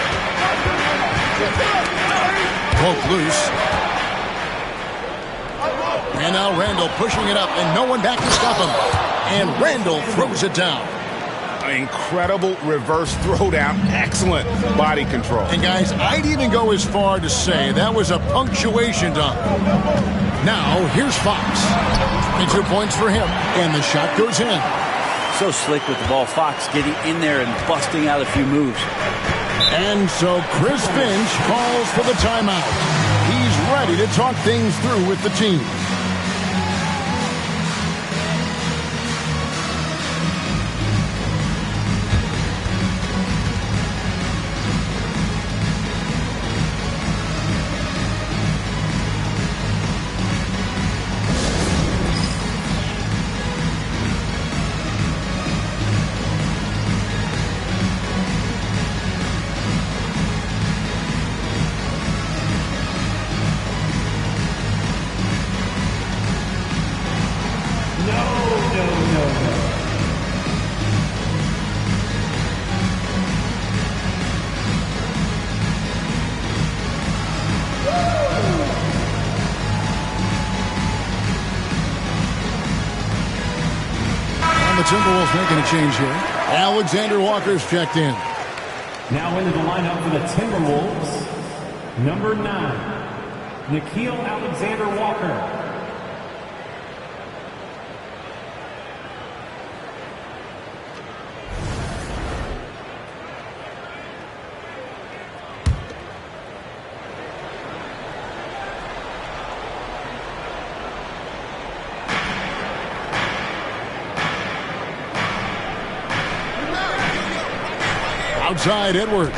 Poke loose. And now Randall pushing it up and no one back to stop him. And Randall throws it down. Incredible reverse throwdown. Excellent body control. And guys, I'd even go as far to say that was a punctuation dunk. Now, here's Fox. And 2 points for him. And the shot goes in. So slick with the ball. Fox getting in there and busting out a few moves. And so Chris Finch calls for the timeout. He's ready to talk things through with the team. Timberwolves making a change here. Alexander Walker's checked in. Now into the lineup for the Timberwolves, number 9, Nickeil Alexander-Walker. Outside Edwards.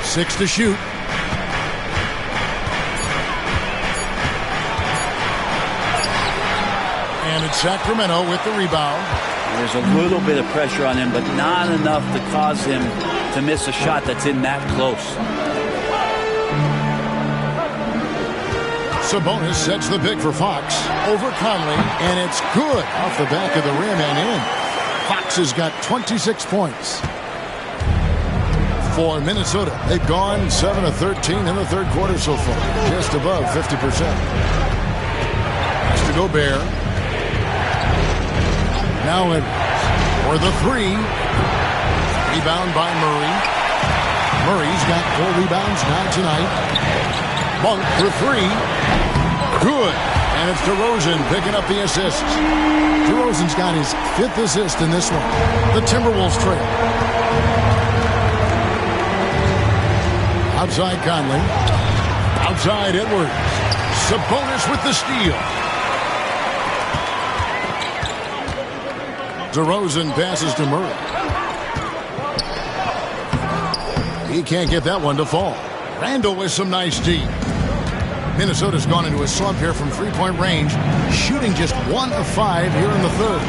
Six to shoot. And it's Sacramento with the rebound. There's a little bit of pressure on him, but not enough to cause him to miss a shot that's in that close. Sabonis sets the pick for Fox over Conley, and it's good off the back of the rim and in. Fox has got 26 points. For Minnesota, they've gone 7 of 13 in the third quarter so far, just above 50%. Has to Gobert. Now Edwards for the three. Rebound by Murray. Murray's got 4 rebounds now tonight. Monk for 3. Good. And it's DeRozan picking up the assists. DeRozan's got his 5th assist in this one. The Timberwolves trail. Outside Conley. Outside Edwards. Sabonis with the steal. DeRozan passes to Murray. He can't get that one to fall. Randall with some nice D. Minnesota's gone into a slump here from three-point range, shooting just 1 of 5 here in the third.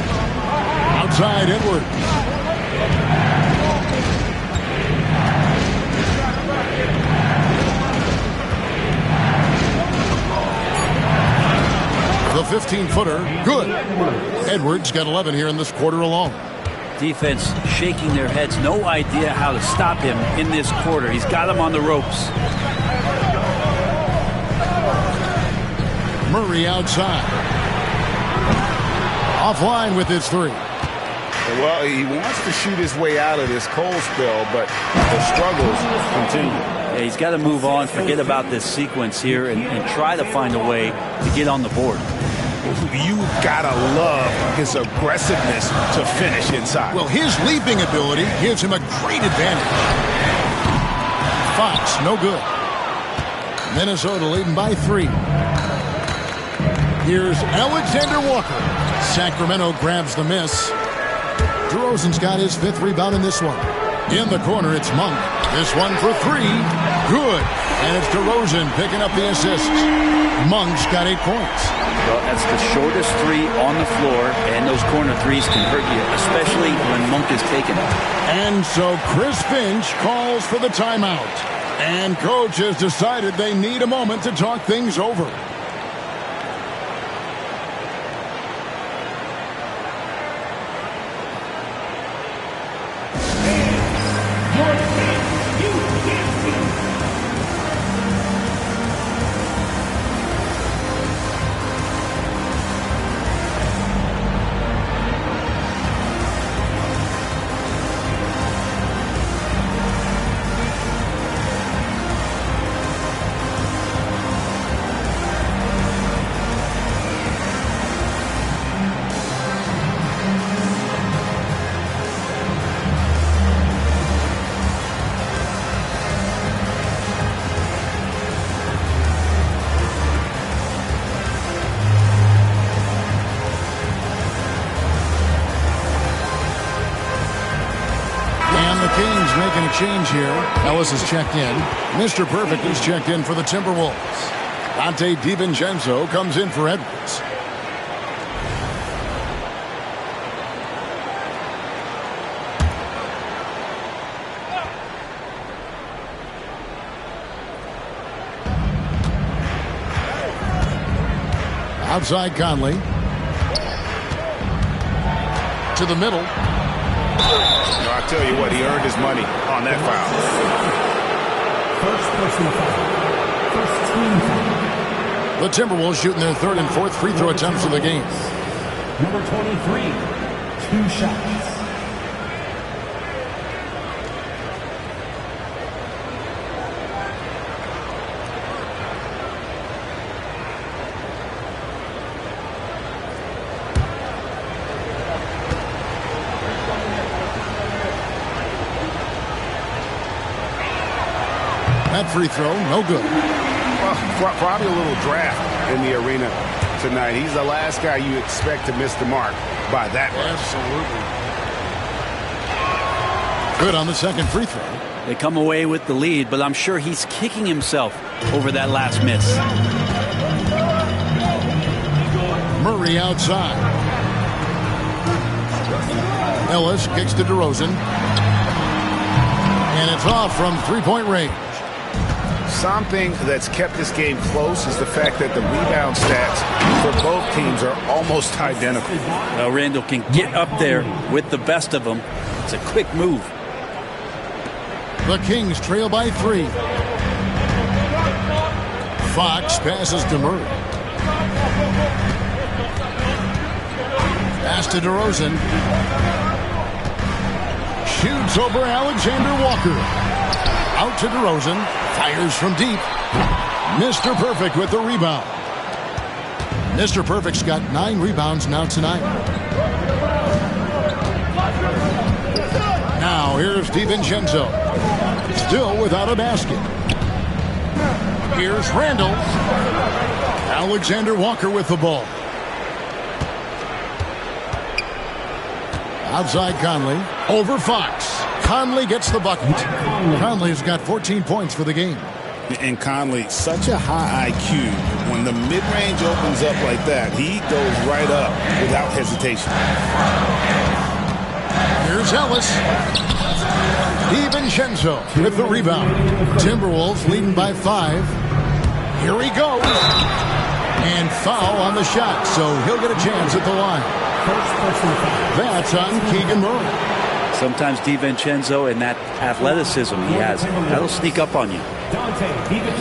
Outside Edwards. 16-footer. Good. Edwards got 11 here in this quarter alone. Defense shaking their heads. No idea how to stop him in this quarter. He's got him on the ropes. Murray outside. Offline with his three. Well, he wants to shoot his way out of this cold spell, but the struggles continue. Yeah, he's got to move on, forget about this sequence here, and try to find a way to get on the board. You gotta love his aggressiveness to finish inside. Well, his leaping ability gives him a great advantage. Fox, no good. Minnesota leading by 3. Here's Alexander Walker. Sacramento grabs the miss. DeRozan's got his 5th rebound in this one. In the corner, it's Monk. This one for 3. Good. And it's DeRozan picking up the assist. Monk's got 8 points. Well, that's the shortest 3 on the floor, and those corner 3s can hurt you, especially when Monk is taken. And so Chris Finch calls for the timeout. And coach has decided they need a moment to talk things over. Making a change here. Ellis is checked in. Mr. Perfect is checked in for the Timberwolves. Dante DiVincenzo comes in for Edwards. Outside Conley. To the middle. I tell you what, he earned his money on that foul. First personal foul. First team foul. The Timberwolves shooting their 3rd and 4th free throw attempts of the game. Number 23, 2 shots. That free throw, no good. Well, probably a little draft in the arena tonight. He's the last guy you expect to miss the mark by that much. Absolutely. Good on the second free throw. They come away with the lead, but I'm sure he's kicking himself over that last miss. Murray outside. Ellis kicks to DeRozan. And it's off from 3-point range. Something that's kept this game close is the fact that the rebound stats for both teams are almost identical. Well, Randall can get up there with the best of them. It's a quick move. The Kings trail by 3. Fox passes to Murray. Pass to DeRozan. Shoots over Alexander Walker. Out to DeRozan. Fires from deep. Mr. Perfect with the rebound. Mr. Perfect's got 9 rebounds now tonight. Now here's DiVincenzo. Still without a basket. Here's Randall. Alexander Walker with the ball. Outside Conley. Over Fox. Conley gets the bucket. Conley's got 14 points for the game. And Conley, such a high IQ. When the mid-range opens up like that, he goes right up without hesitation. Here's Ellis. DiVincenzo with the rebound. Timberwolves leading by 5. Here he goes. And foul on the shot, so he'll get a chance at the line. That's on Keegan Murray. Sometimes DiVincenzo and that athleticism he has, that'll sneak up on you.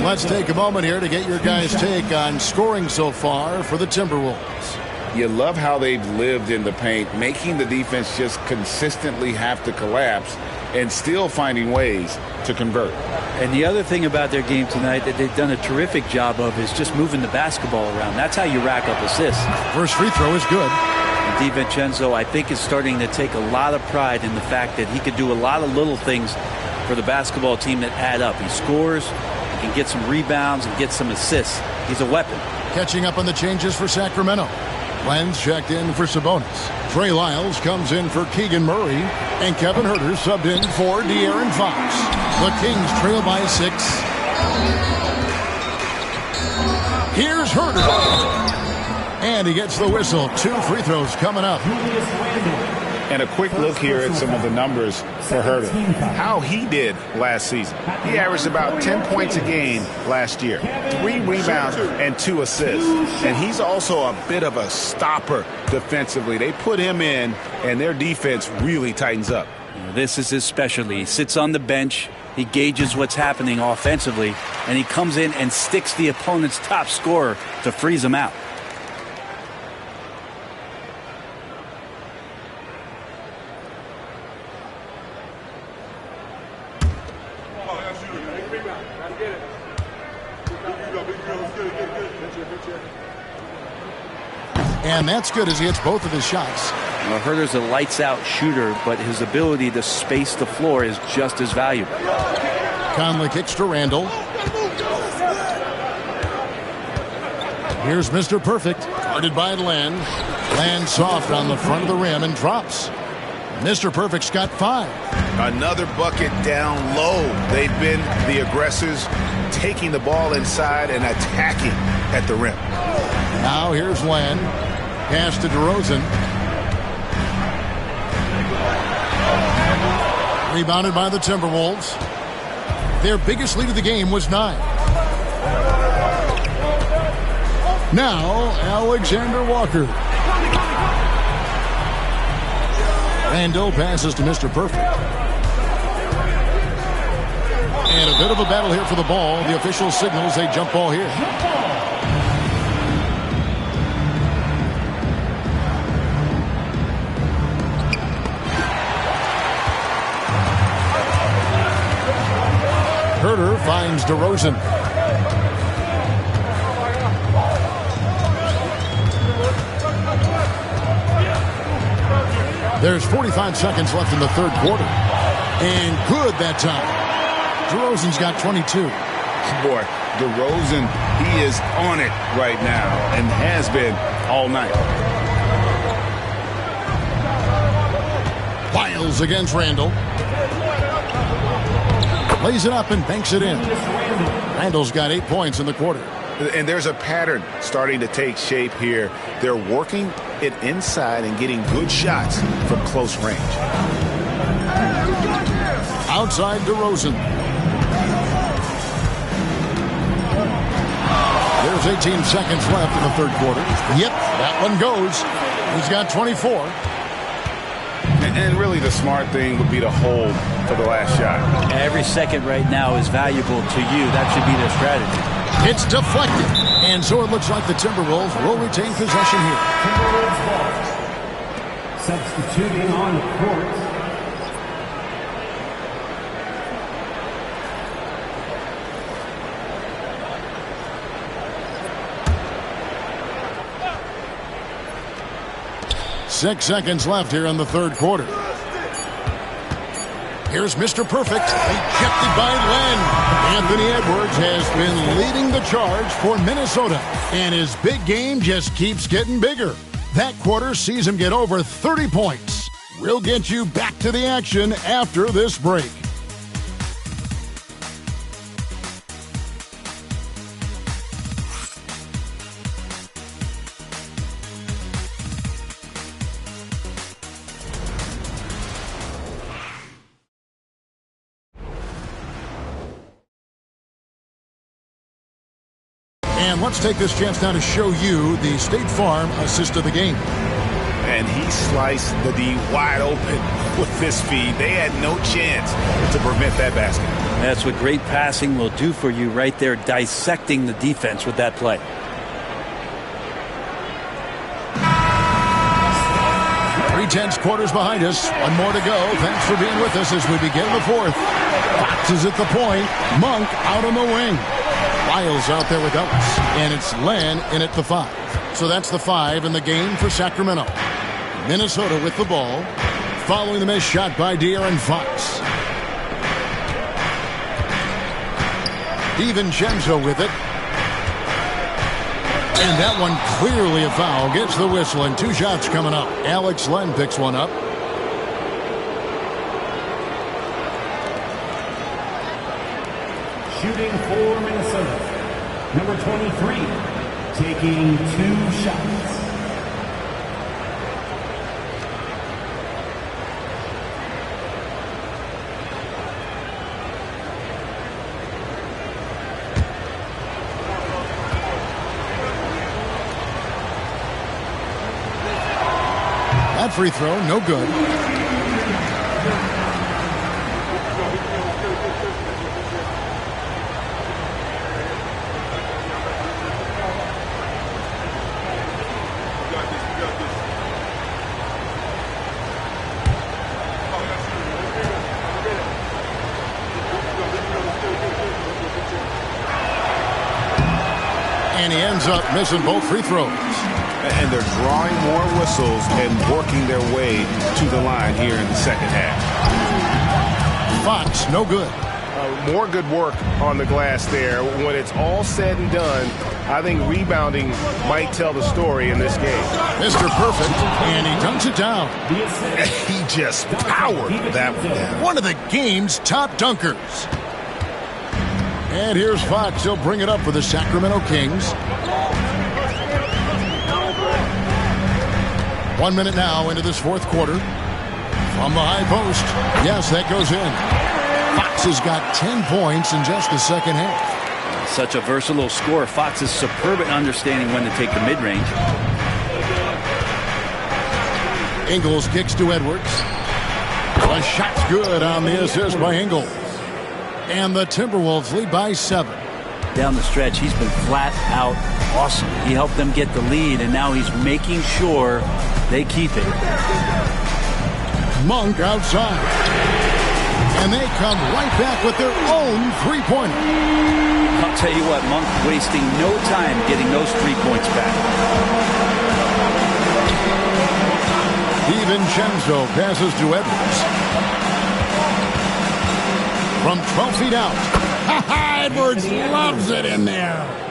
Let's take a moment here to get your guys' take on scoring so far for the Timberwolves. You love how they've lived in the paint, making the defense just consistently have to collapse and still finding ways to convert. And the other thing about their game tonight that they've done a terrific job of is just moving the basketball around. That's how you rack up assists. First free throw is good. And DiVincenzo, I think, is starting to take a lot of pride in the fact that he could do a lot of little things for the basketball team that add up. He scores, he can get some rebounds and get some assists. He's a weapon. Catching up on the changes for Sacramento. Lenz checked in for Sabonis. Trey Lyles comes in for Keegan Murray. And Kevin Huerter subbed in for De'Aaron Fox. The Kings trail by 6. Here's Huerter. And he gets the whistle. 2 free throws coming up. And a quick look here at some of the numbers for Huerter. How he did last season. He averaged about 10 points a game last year. 3 rebounds and 2 assists. And he's also a bit of a stopper defensively. They put him in, and their defense really tightens up. This is his specialty. He sits on the bench. He gauges what's happening offensively. And he comes in and sticks the opponent's top scorer to freeze him out. And that's good as he hits both of his shots. Well, Huerter's a lights-out shooter, but his ability to space the floor is just as valuable. Conley kicks to Randall. Here's Mr. Perfect, guarded by Len. Len soft on the front of the rim and drops. Mr. Perfect's got 5. Another bucket down low. They've been the aggressors, taking the ball inside and attacking at the rim. Now here's Len. Pass to DeRozan. Rebounded by the Timberwolves. Their biggest lead of the game was 9. Now Alexander Walker. Randall passes to Mr. Perfect. And a bit of a battle here for the ball. The official signals a jump ball here. Huerter finds DeRozan. There's 45 seconds left in the third quarter. And good that time. DeRozan's got 22. Boy, DeRozan, he is on it right now and has been all night. Lyles against Randall. Lays it up and banks it in. Randall's got 8 points in the quarter. And there's a pattern starting to take shape here. They're working it inside and getting good shots from close range. Outside DeRozan. There's 18 seconds left in the third quarter. Yep, that one goes. He's got 24. And really the smart thing would be to hold for the last shot. Every second right now is valuable to you. That should be their strategy. It's deflected. And so it looks like the Timberwolves will retain possession here. Timberwolves ball. Substituting on the court. Six seconds left here in the third quarter. Here's Mr. Perfect, ejected by Len. Anthony Edwards has been leading the charge for Minnesota, and his big game just keeps getting bigger. That quarter sees him get over 30 points. We'll get you back to the action after this break. And let's take this chance now to show you the State Farm assist of the game. And he sliced the D wide open with this feed. They had no chance to prevent that basket. That's what great passing will do for you right there, dissecting the defense with that play. Tense quarters behind us. One more to go. Thanks for being with us as we begin the fourth. Fox is at the point. Monk out on the wing. Lyles out there with Ellis. And it's Len in at the 5. So that's the 5 in the game for Sacramento. Minnesota with the ball. Following the missed shot by De'Aaron Fox. DiVincenzo with it. And that one clearly a foul. Gets the whistle and 2 shots coming up. Alex Len picks one up. Shooting for Minnesota. Number 23. Taking 2 shots. That free throw, no good. And he ends up missing both free throws. And they're drawing more whistles and working their way to the line here in the second half. Fox, no good. More good work on the glass there. When it's all said and done, I think rebounding might tell the story in this game. Mr. Perfect, and he dunks it down. He just powered that one down. One of the game's top dunkers. And here's Fox. He'll bring it up for the Sacramento Kings. 1 minute now into this fourth quarter. From the high post. Yes, that goes in. Fox has got 10 points in just the second half. Such a versatile scorer. Fox is superb at understanding when to take the mid-range. Ingles kicks to Edwards. The shot's good on the assist by Ingles. And the Timberwolves lead by 7. Down the stretch, he's been flat out awesome. He helped them get the lead, and now he's making sure they keep it. Monk outside. And they come right back with their own three-pointer. I'll tell you what, Monk wasting no time getting those 3 points back. DiVincenzo passes to Edwards. From 12 feet out. Edwards loves it in there.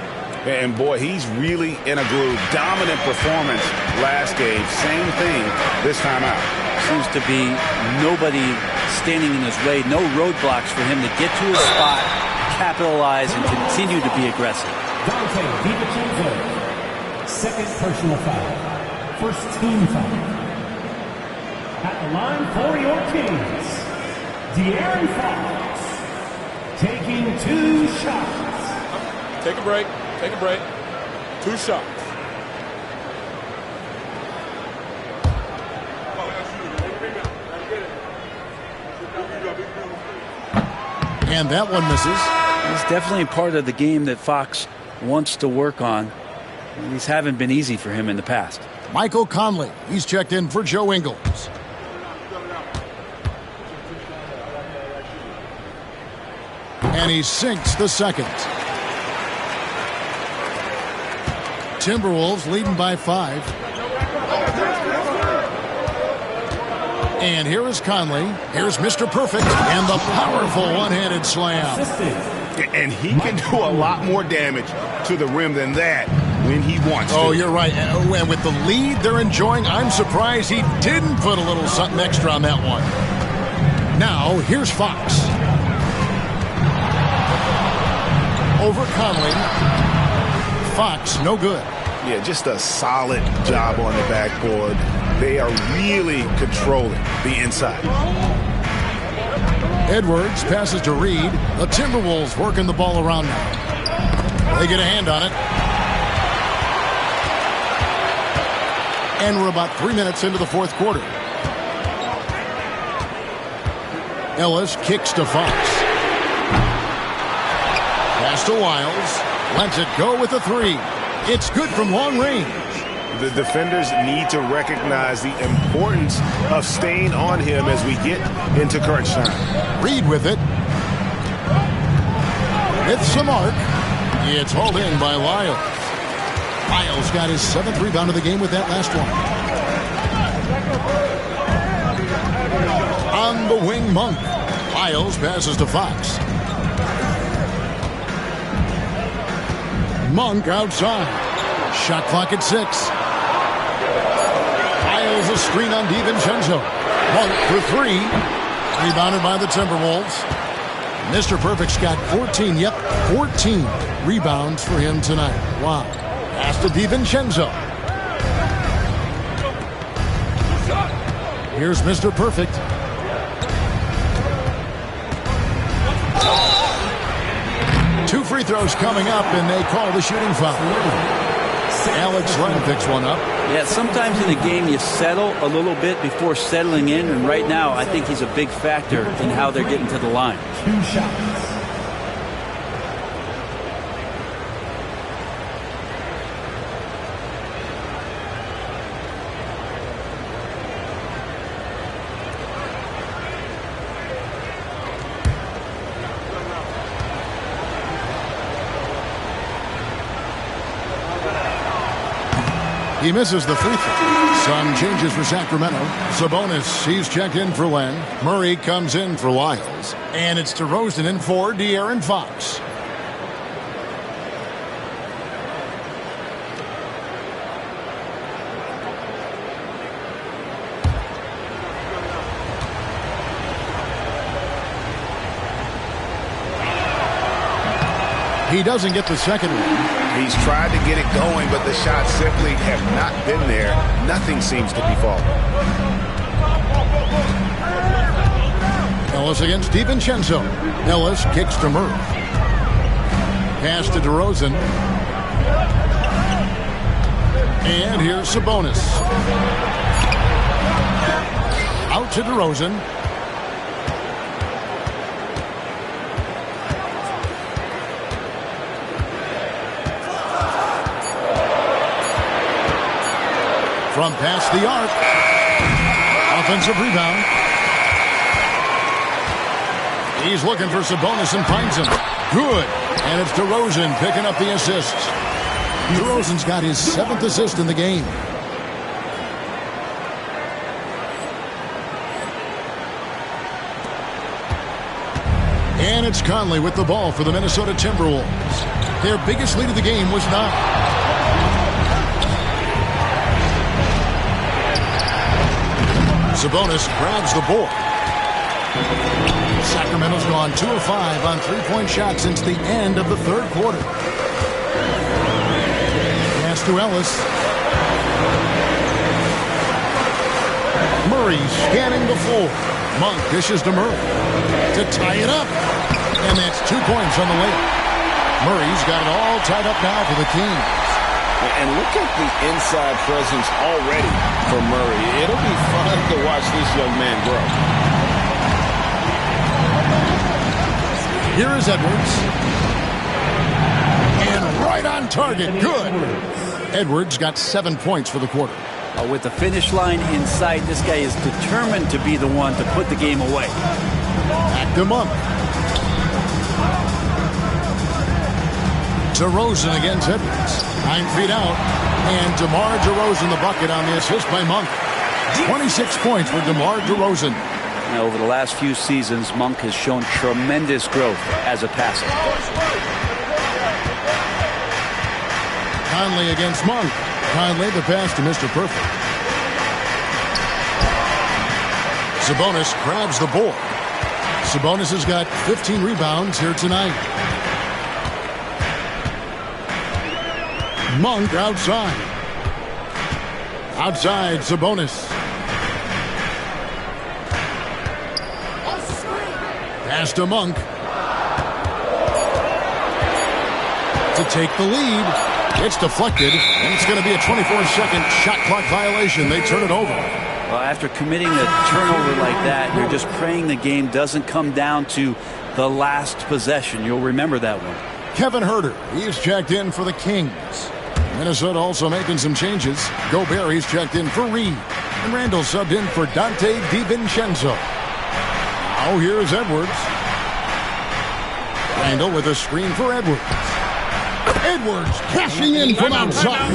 And boy, he's really in a groove. Dominant performance last game. Same thing this time out. Seems to be nobody standing in his way. No roadblocks for him to get to his spot, capitalize, and continue to be aggressive. Dante DiVincenzo. Second personal foul. First team foul. At the line for your Kings, De'Aaron Fox. Taking 2 shots. Take a break. Take a break. 2 shots. And that one misses. It's definitely a part of the game that Fox wants to work on. These haven't been easy for him in the past. Michael Conley. He's checked in for Joe Ingles. And he sinks the second. Timberwolves leading by 5. And here is Conley. Here's Mr. Perfect. And the powerful one-handed slam. And he can do a lot more damage to the rim than that when he wants to. Oh, you're right. And with the lead they're enjoying, I'm surprised he didn't put a little something extra on that one. Now, here's Fox. Over Conley. Fox, no good. Yeah, just a solid job on the backboard. They are really controlling the inside. Edwards passes to Reed. The Timberwolves working the ball around now. They get a hand on it. And we're about 3 minutes into the fourth quarter. Ellis kicks to Fox. Pass to Wiles. Lets it go with a three. It's good from long range. The defenders need to recognize the importance of staying on him as we get into crunch time. Reed with it. It's the mark. It's hauled in by Lyles. Lyles got his 7th rebound of the game with that last one. On the wing, Monk. Lyles passes to Fox. Monk outside. Shot clock at 6. Lyles a screen on DiVincenzo. Monk for 3. Rebounded by the Timberwolves. Mr. Perfect's got 14. Yep, 14 rebounds for him tonight. Wow. Pass to DiVincenzo. Here's Mr. Perfect. Two free throws coming up, and they call the shooting foul. Alex Len picks one up. Yeah, sometimes in a game you settle a little bit before settling in, and right now I think he's a big factor in how they're getting to the line. 2 shots. He misses the free throw. Some changes for Sacramento. Sabonis, he's checked in for Len. Murray comes in for Lyles. And it's DeRozan in for De'Aaron Fox. He doesn't get the second one. He's tried to get it going, but the shots simply have not been there. Nothing seems to be falling. Ellis against DiVincenzo. Ellis kicks to Murray. Pass to DeRozan. And here's Sabonis. Out to DeRozan. From past the arc. Offensive rebound. He's looking for Sabonis and finds him. Good. And it's DeRozan picking up the assist. DeRozan's got his 7th assist in the game. And it's Conley with the ball for the Minnesota Timberwolves. Their biggest lead of the game was 9. Sabonis grabs the board. Sacramento's gone 2 of 5 on 3-point shots since the end of the third quarter. Pass to Ellis. Murray scanning the floor. Monk dishes to Murray to tie it up. And that's 2 points on the layup. Murray's got it all tied up now for the Kings. And look at the inside presence already for Murray. It'll be fun to watch this young man grow. Here is Edwards. And right on target. Good. Edwards got 7 points for the quarter. With the finish line in sight, this guy is determined to be the one to put the game away. Back to Monk. DeRozan against Edwards. 9 feet out. And DeMar DeRozan the bucket on the assist by Monk. 26 points for DeMar DeRozan. Now, over the last few seasons, Monk has shown tremendous growth as a passer. Conley against Monk. Conley the pass to Mr. Perfect. Sabonis grabs the board. Sabonis has got 15 rebounds here tonight. Monk outside. Outside, Sabonis. Pass to Monk. to take the lead. It's deflected, and it's going to be a 24-second shot clock violation. They turn it over. Well, after committing a turnover like that, you're just praying the game doesn't come down to the last possession. You'll remember that one. Kevin Herter, he's checked in for the Kings. Minnesota also making some changes. Gobert, he's checked in for Reed. And Randall subbed in for Dante DiVincenzo. Now here's Edwards. Randall with a screen for Edwards. Edwards cashing in from outside.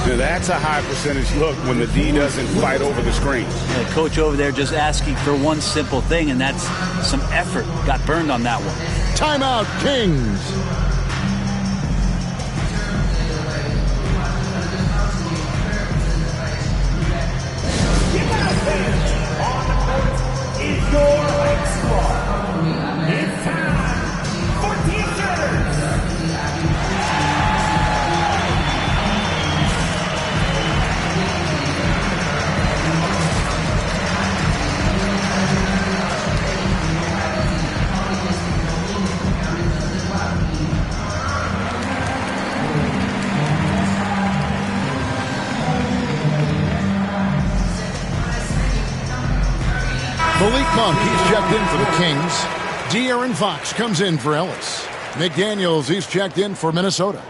Now that's a high percentage look when the D doesn't fight over the screen. The coach over there just asking for one simple thing, and that's some effort. Got burned on that one. Timeout, Kings. On the court is your high squad. It's time for T-shirts. Malik Monk, he's checked in for the Kings. De'Aaron Fox comes in for Ellis. McDaniels, he's checked in for Minnesota.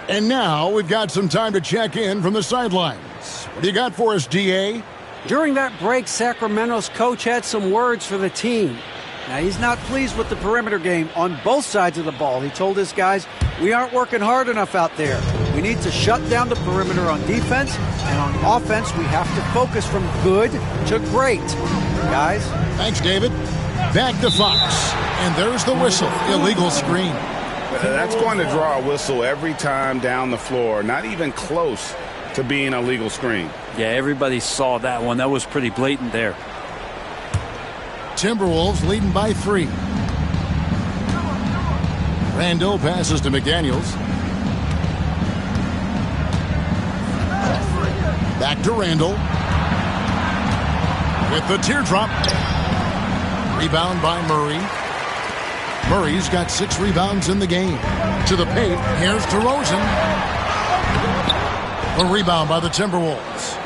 And now we've got some time to check in from the sidelines. What do you got for us, DA? During that break, Sacramento's coach had some words for the team. Now, he's not pleased with the perimeter game on both sides of the ball. He told his guys, we aren't working hard enough out there. We need to shut down the perimeter on defense, and on offense, we have to focus from good to great. Guys? Thanks, David. Back to Fox. And there's the whistle. Illegal screen. That's going to draw a whistle every time down the floor. Not even close to being a legal screen. Yeah, everybody saw that one. That was pretty blatant there. Timberwolves leading by 3. Randall passes to McDaniels. Back to Randall. With the teardrop. Rebound by Murray. Murray's got 6 rebounds in the game. To the paint. Here's DeRozan. A rebound by the Timberwolves.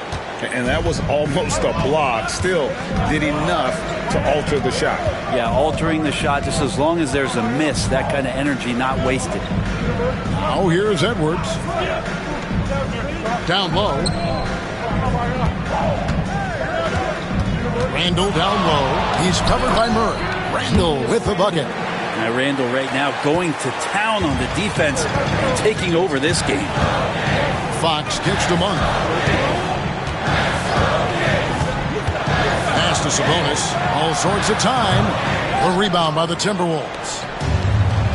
And that was almost a block. Still did enough to alter the shot. Yeah, altering the shot just as long as there's a miss. That kind of energy not wasted. Now here's Edwards. Down low. Randall down low. He's covered by Murray. Randall with the bucket. Now Randall right now going to town on the defense and taking over this game. Fox kicks to Monk. Pass to Sabonis. All sorts of time. A rebound by the Timberwolves.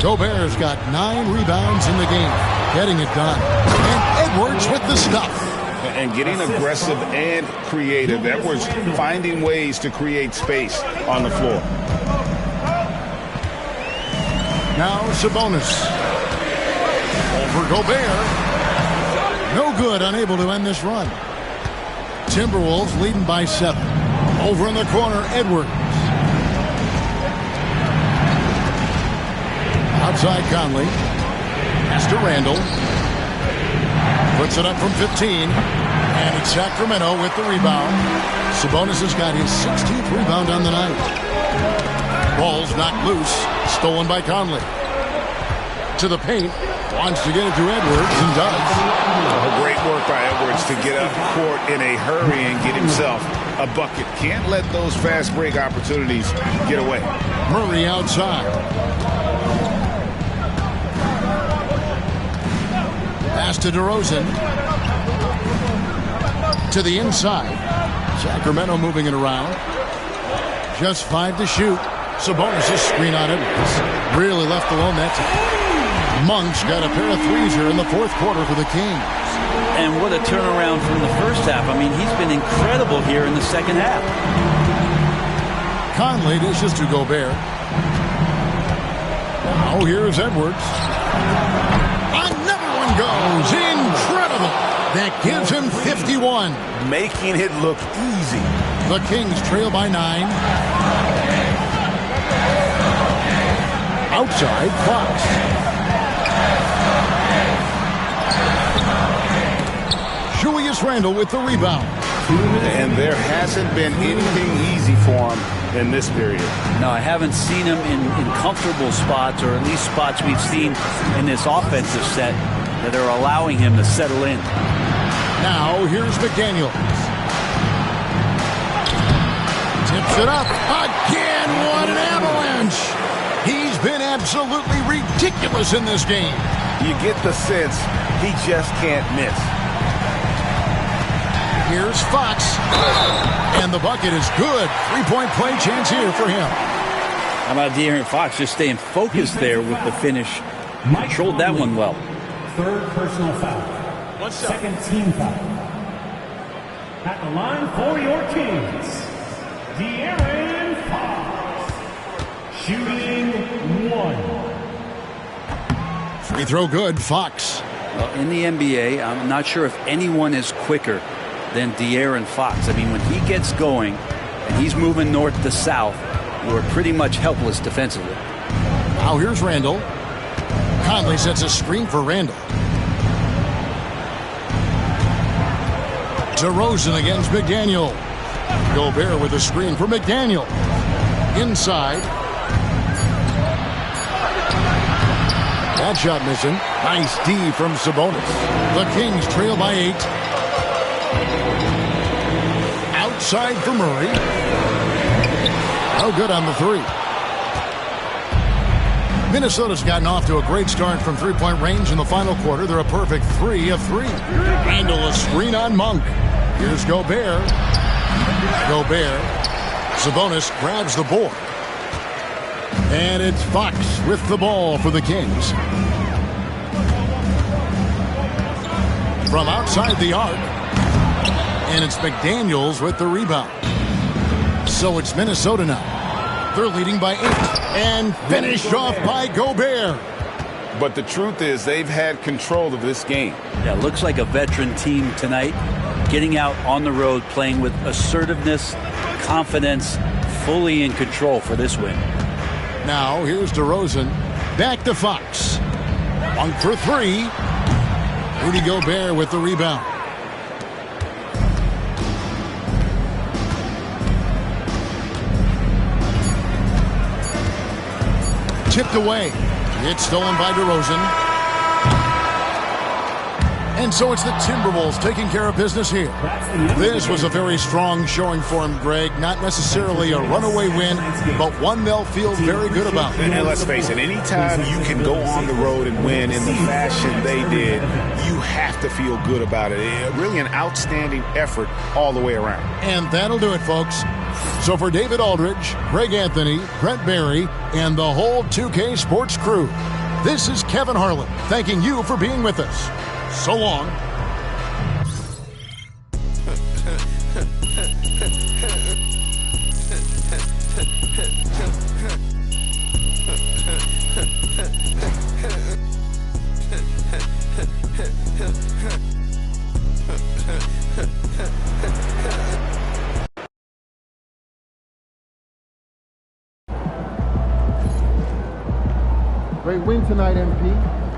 Gobert's got 9 rebounds in the game. Getting it done. And Edwards with the stuff. And getting aggressive and creative. Edwards finding ways to create space on the floor. Now Sabonis. Over Gobert. No good, unable to end this run. Timberwolves leading by 7. Over in the corner, Edwards. Outside Conley. Pass to Randall. Puts it up from 15. And it's Sacramento with the rebound. Sabonis has got his 16th rebound on the night. Ball's knocked loose. Stolen by Conley. To the paint. Wants to get it to Edwards and does. Great work by Edwards to get up court in a hurry and get himself a bucket. Can't let those fast break opportunities get away. Murray outside. Pass to DeRozan. To the inside. Sacramento moving it around. Just 5 to shoot. Sabonis' screen on Edwards. Really left alone that time. Monk's got a pair of 3s here in the 4th quarter for the Kings. And what a turnaround from the first half. I mean, he's been incredible here in the second half. Conley dishes to Gobert. Now here's Edwards. Another one goes. Incredible. That gives him 51. Making it look easy. The Kings trail by 9. Outside Fox. Julius Randle with the rebound. And there hasn't been anything easy for him in this period. No, I haven't seen him in comfortable spots, or at least spots we've seen in this offensive set that are allowing him to settle in. Now, here's McDaniels. Tips it up. Again, what an avalanche. He's been absolutely ridiculous in this game. You get the sense he just can't miss. Here's Fox. And the bucket is good. Three-point play chance here for him. How about De'Aaron Fox just staying focused there with the finish? Controlled that one well. Third personal foul. Second team foul. At the line for your Kings, De'Aaron Fox. Shooting 1. Free throw good, Fox. Well, in the NBA, I'm not sure if anyone is quicker than De'Aaron Fox. I mean, when he gets going and he's moving north to south, we're pretty much helpless defensively. Now here's Randle. Conley sets a screen for Randle. DeRozan against McDaniel. Gobert with a screen for McDaniel. Inside. That shot missing. Nice D from Sabonis. The Kings trail by 8. Outside for Murray. No good on the 3. Minnesota's gotten off to a great start from three-point range in the final quarter. They're a perfect 3 of 3. Randle a screen on Monk. Here's Gobert. Gobert. Sabonis grabs the board. And it's Fox with the ball for the Kings. From outside the arc. And it's McDaniels with the rebound. So it's Minnesota now. They're leading by 8. And finished off by Gobert. But the truth is they've had control of this game. Yeah, looks like a veteran team tonight. Getting out on the road, playing with assertiveness, confidence, fully in control for this win. Now here's DeRozan. Back to Fox. 1 for 3. Rudy Gobert with the rebound. Tipped away. It's stolen by DeRozan. And so it's the Timberwolves taking care of business here. This was a very strong showing for him, Greg. Not necessarily a runaway win, but one they'll feel very good about. And let's face it, anytime you can go on the road and win in the fashion they did, you have to feel good about it. Really an outstanding effort all the way around. And that'll do it, folks. So for David Aldridge, Greg Anthony, Brent Barry, and the whole 2K Sports crew, this is Kevin Harlan thanking you for being with us. So long. Great win tonight, MP.